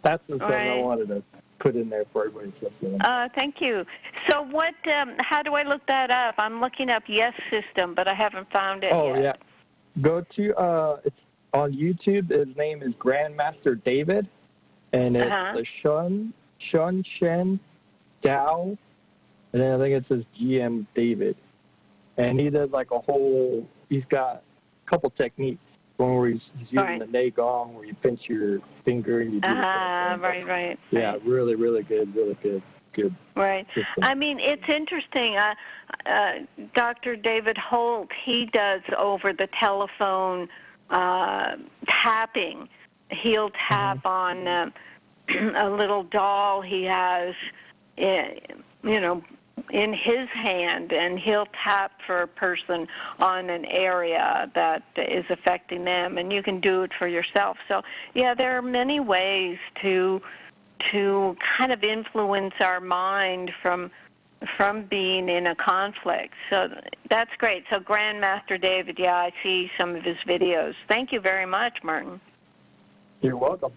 that's the thing I wanted to put in there for everybody to listen. Thank you. So what? How do I look that up? I'm looking up Yes System, but I haven't found it yet. Oh, yeah. Go to, it's on YouTube. His name is Grandmaster David, and it's the Shun Shen Dao, and then I think it says GM David. And he does like he's got a couple techniques. One where he's using the Nei Gong, where you pinch your finger and you do right. Yeah, really, really good, good. Right. System. I mean, it's interesting. Dr. David Holt, he does over the telephone tapping. He'll tap on a little doll he has, in his hand, and he'll tap for a person on an area that is affecting them, and you can do it for yourself. So, yeah, there are many ways to kind of influence our mind from being in a conflict. So that's great. So Grandmaster David, yeah, I see some of his videos. Thank you very much, Martin. You're welcome.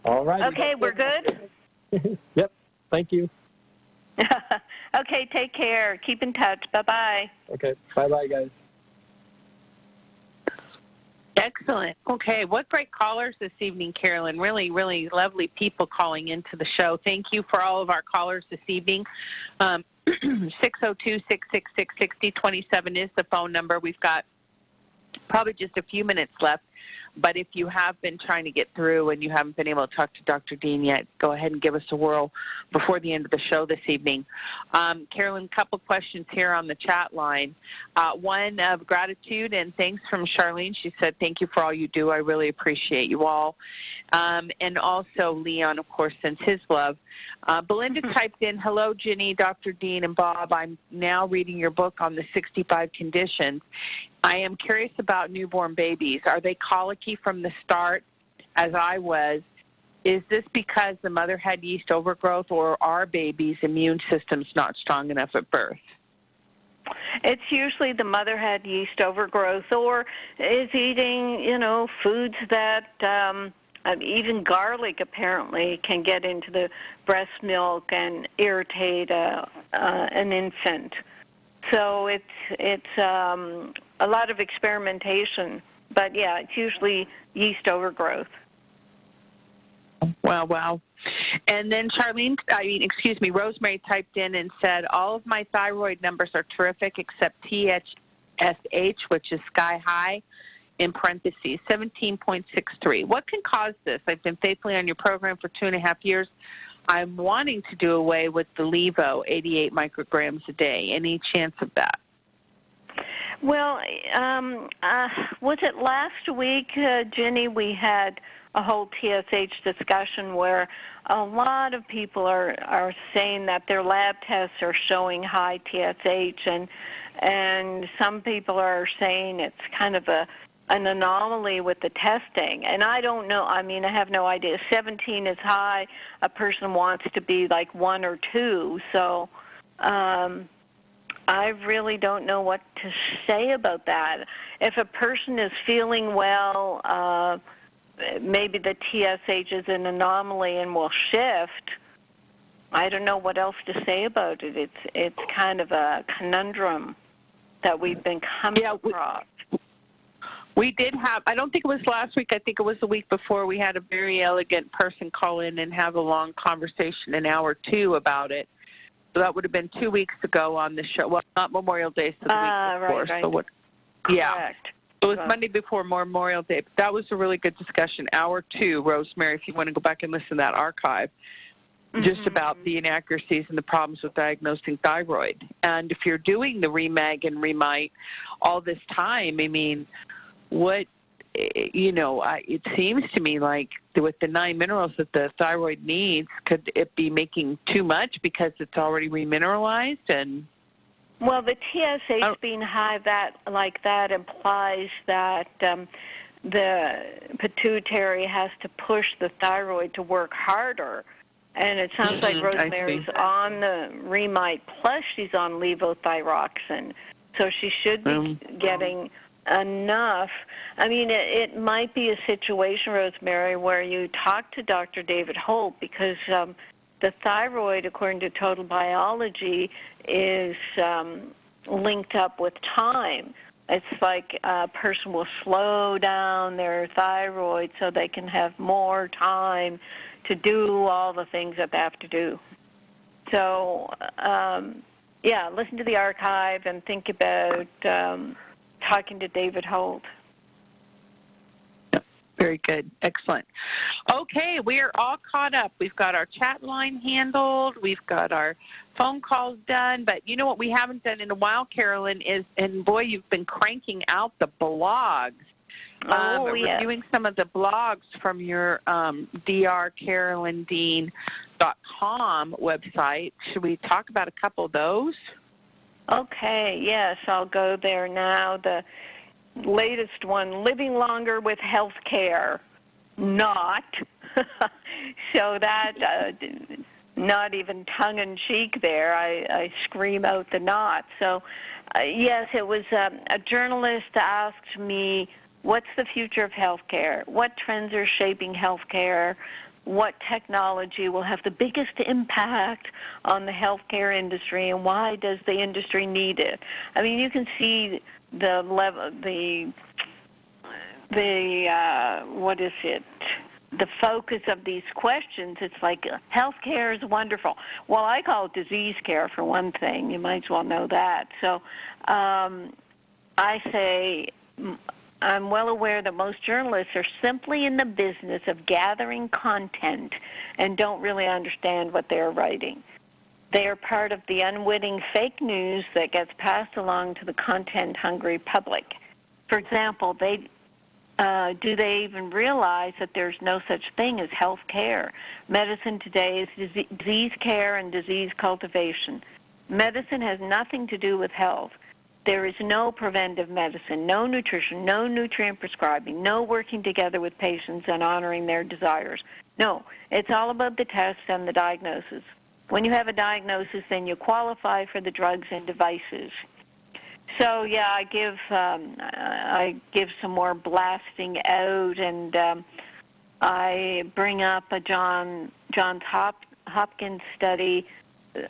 All right. Okay, we're good? Yep. Thank you. Okay, take care. Keep in touch. Bye-bye. Okay. Bye-bye, guys. Excellent. Okay, what great callers this evening, Carolyn. Really, really lovely people calling into the show. Thank you for all of our callers this evening. 602-666-6027 is the phone number. We've got probably just a few minutes left. But if you have been trying to get through and you haven't been able to talk to Dr. Dean yet, go ahead and give us a whirl before the end of the show this evening. Carolyn, a couple questions here on the chat line. One of gratitude and thanks from Charlene. She said, thank you for all you do. I really appreciate you all. And also Leon, of course, sends his love. Belinda typed in, hello, Ginny, Dr. Dean, and Bob. I'm now reading your book on the 65 conditions. I am curious about newborn babies. Are they colicky from the start, as I was? Is this because the mother had yeast overgrowth, or are babies' immune systems not strong enough at birth? It's usually the mother had yeast overgrowth or is eating, foods that even garlic apparently can get into the breast milk and irritate an infant. So it's a lot of experimentation, but yeah, it's usually yeast overgrowth. Wow. And then Rosemary typed in and said, all of my thyroid numbers are terrific except TSH, which is sky high, in parentheses, 17.63. What can cause this? I've been faithfully on your program for 2.5 years. I'm wanting to do away with the Levo, 88 micrograms a day. Any chance of that? Well, was it last week, Jenny, we had a whole TSH discussion where a lot of people are saying that their lab tests are showing high TSH, and some people are saying it's kind of an anomaly with the testing. And I don't know. I mean, I have no idea. 17 is high. A person wants to be like 1 or 2. So I really don't know what to say about that. If a person is feeling well, maybe the TSH is an anomaly and will shift. I don't know what else to say about it. It's kind of a conundrum that we've been coming across. We did have, I don't think it was last week, I think it was the week before, we had a very elegant person call in and have a long conversation, an hour or two, about it. So that would have been 2 weeks ago on the show. Well, not Memorial Day, so the week before. Right. So what? Yeah. Correct. It was Monday before Memorial Day. But that was a really good discussion. Hour 2, Rosemary, if you want to go back and listen to that archive, just about the inaccuracies and the problems with diagnosing thyroid. And if you're doing the Remag and Remite all this time, I mean, what, it seems to me like with the 9 minerals that the thyroid needs, could it be making too much because it's already remineralized? And well, the TSH being high like that implies that the pituitary has to push the thyroid to work harder. And it sounds like Rosemary's on the Remite, plus she's on levothyroxine. So she should be getting enough. I mean, it might be a situation, Rosemary, where you talk to Dr. David Holt, because the thyroid, according to total biology, is linked up with time. It's like a person will slow down their thyroid so they can have more time to do all the things that they have to do. So, listen to the archive and think about talking to David Holt. Very good. Excellent. Okay, we are all caught up. We've got our chat line handled. We've got our phone calls done. But you know what we haven't done in a while, Carolyn, is, and boy, you've been cranking out the blogs. Reviewing some of the blogs from your drcarolyndean.com website. Should we talk about a couple of those? Okay, yes, I'll go there now. The latest one, Living Longer with Health Care. Not. So that, not even tongue-in-cheek there. I scream out the not. So, yes, it was a journalist asked me, what's the future of healthcare? What trends are shaping healthcare? What technology will have the biggest impact on the healthcare industry, and why does the industry need it? I mean, you can see the level, the focus of these questions. It's like healthcare is wonderful. Well, I call it disease care for one thing. You might as well know that. So I say, I'm well aware that most journalists are simply in the business of gathering content and don't really understand what they're writing. They are part of the unwitting fake news that gets passed along to the content-hungry public. For example, do they even realize that there's no such thing as health care? Medicine today is disease care and disease cultivation. Medicine has nothing to do with health. There is no preventive medicine, no nutrition, no nutrient prescribing, no working together with patients and honoring their desires. No, it's all about the test and the diagnosis. When you have a diagnosis, then you qualify for the drugs and devices. So, yeah, I give some more blasting out, and I bring up a Johns Hopkins study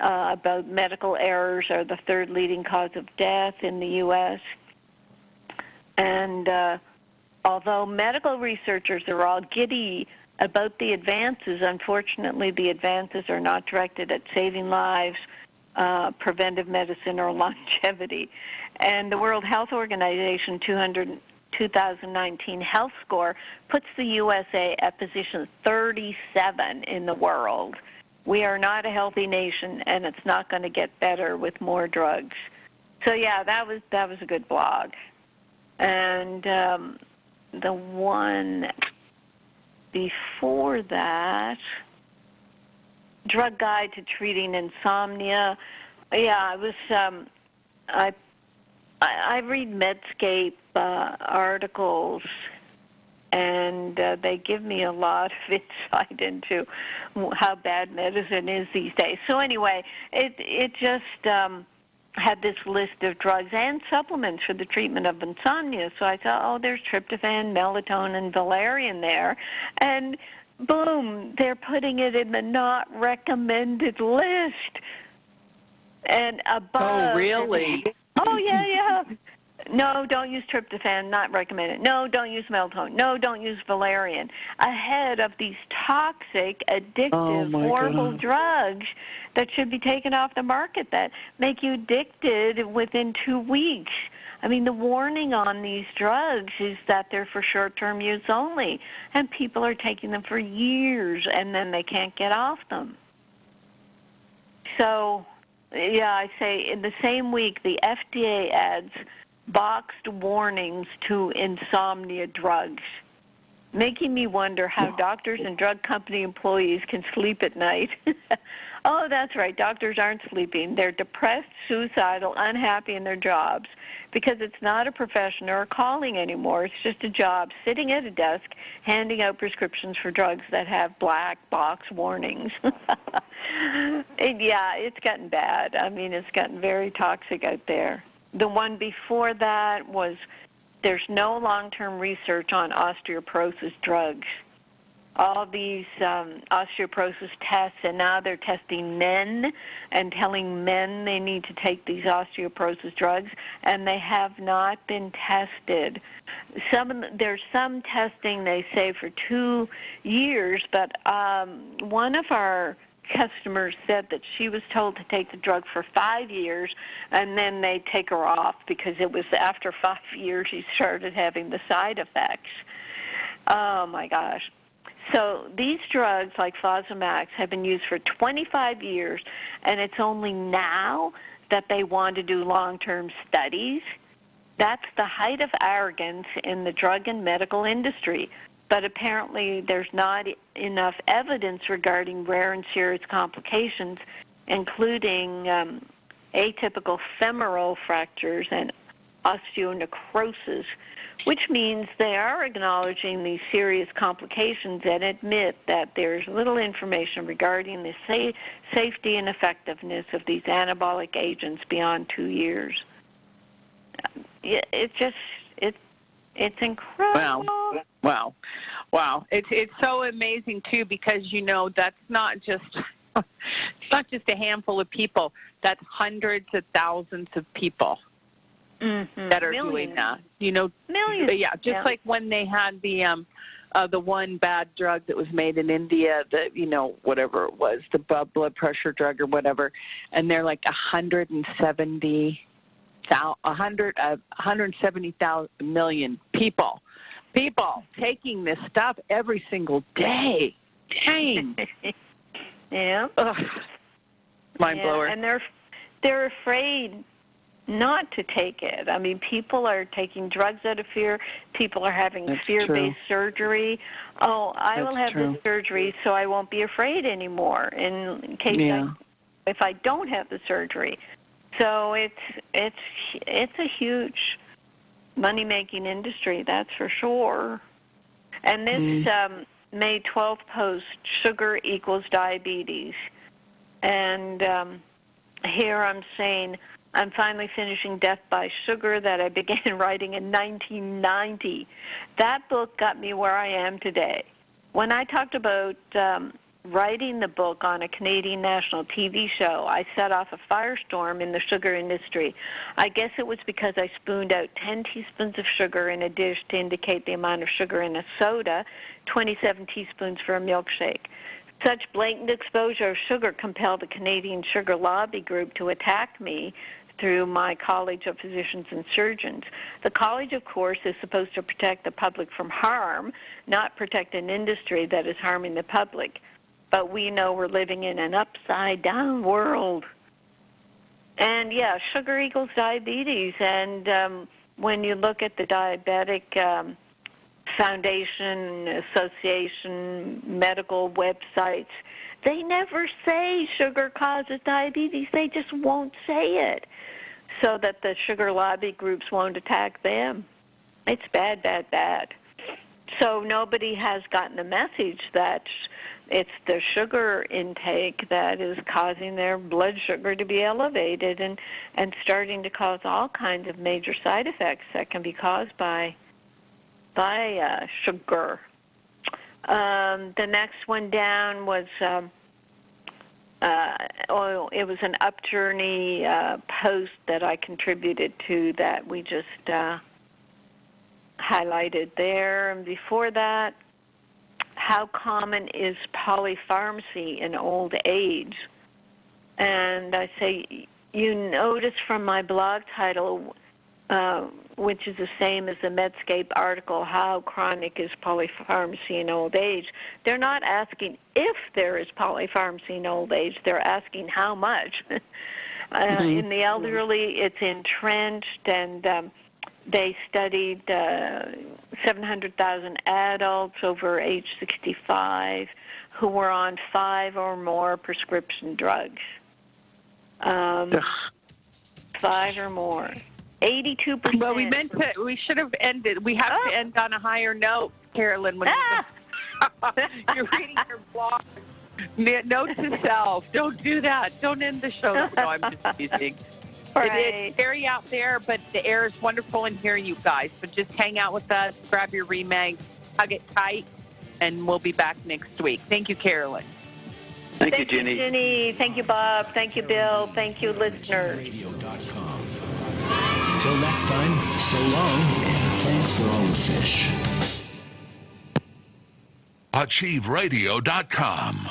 about medical errors are the third leading cause of death in the U.S. And although medical researchers are all giddy about the advances, unfortunately the advances are not directed at saving lives, preventive medicine, or longevity. And the World Health Organization 2019 health score puts the USA at position 37 in the world. We are not a healthy nation, and it's not going to get better with more drugs. So yeah, that was a good blog. And the one before that, Drug Guide to Treating Insomnia. Yeah, I read Medscape articles, and they give me a lot of insight into how bad medicine is these days. So anyway, it just had this list of drugs and supplements for the treatment of insomnia. So I thought, oh, there's tryptophan, melatonin, valerian there. And boom, they're putting it in the not recommended list. And above. Oh, really? Oh, yeah. No, don't use tryptophan, not recommended. No, don't use melatonin. No, don't use valerian. Ahead of these toxic, addictive, horrible drugs that should be taken off the market that make you addicted within 2 weeks. I mean, the warning on these drugs is that they're for short-term use only, and people are taking them for years, and then they can't get off them. So, yeah, I say in the same week, the FDA adds boxed warnings to insomnia drugs, making me wonder how doctors and drug company employees can sleep at night. Oh, that's right. Doctors aren't sleeping. They're depressed, suicidal, unhappy in their jobs because it's not a profession or a calling anymore. It's just a job, sitting at a desk, handing out prescriptions for drugs that have black box warnings. Yeah, it's gotten bad. I mean, it's gotten very toxic out there. The one before that was there's no long-term research on osteoporosis drugs. All these osteoporosis tests, and now they're testing men and telling men they need to take these osteoporosis drugs, and they have not been tested. There's some testing, they say, for 2 years, but one of our customers said that she was told to take the drug for 5 years, and then they take her off because it was after 5 years she started having the side effects. Oh, my gosh. So these drugs, like Fosamax, have been used for 25 years, and it's only now that they want to do long-term studies. That's the height of arrogance in the drug and medical industry. But apparently there's not enough evidence regarding rare and serious complications, including atypical femoral fractures and osteonecrosis, which means they are acknowledging these serious complications and admit that there's little information regarding the safety and effectiveness of these anabolic agents beyond 2 years. It's incredible. Wow. It's so amazing too, because that's not just it's not just a handful of people. That's hundreds of thousands of people that are doing that. Millions. Yeah, just like when they had the one bad drug that was made in India, whatever it was, the blood pressure drug or whatever, and they're like 170 million people taking this stuff every single day. Dang. Yeah. Ugh. Mind blower. And they're afraid not to take it. I mean, people are taking drugs out of fear. People are having fear-based surgery. Oh, I will have this surgery so I won't be afraid anymore in case if I don't have the surgery. So it's a huge money-making industry, that's for sure. And this May 12th post, Sugar Equals Diabetes. And here I'm saying, I'm finally finishing Death by Sugar that I began writing in 1990. That book got me where I am today. When I talked about writing the book on a Canadian national TV show, I set off a firestorm in the sugar industry. I guess it was because I spooned out 10 teaspoons of sugar in a dish to indicate the amount of sugar in a soda, 27 teaspoons for a milkshake. Such blatant exposure of sugar compelled the Canadian Sugar Lobby Group to attack me through my College of Physicians and Surgeons. The college, of course, is supposed to protect the public from harm, not protect an industry that is harming the public. But we know we're living in an upside-down world. And yeah, sugar equals diabetes. And when you look at the diabetic foundation, association, medical websites, they never say sugar causes diabetes. They just won't say it so that the sugar lobby groups won't attack them. It's bad, bad, bad. So nobody has gotten the message that it's the sugar intake that is causing their blood sugar to be elevated and starting to cause all kinds of major side effects that can be caused by sugar. The next one down was it was an Upjourney post that I contributed to that we just highlighted there. And before that, how common is polypharmacy in old age? And I say, you notice from my blog title, which is the same as the Medscape article, how chronic is polypharmacy in old age? They're not asking if there is polypharmacy in old age. They're asking how much. In the elderly, it's entrenched, and they studied 700,000 adults over age 65 who were on 5 or more prescription drugs. 5 or more. 82%. Well, we should have ended. We have to end on a higher note, Carolyn. When you're reading your blog. Note to self, don't do that. Don't end the show. No, I'm just teasing. Right. It's very out there, but the air is wonderful in here, you guys. So just hang out with us, grab your remag, hug it tight, and we'll be back next week. Thank you, Carolyn. Thank you, Ginny. Ginny. Thank you, Bob. Thank you, Bill. Thank you, listeners. Until next time, so long, and thanks for all the fish. AchieveRadio.com.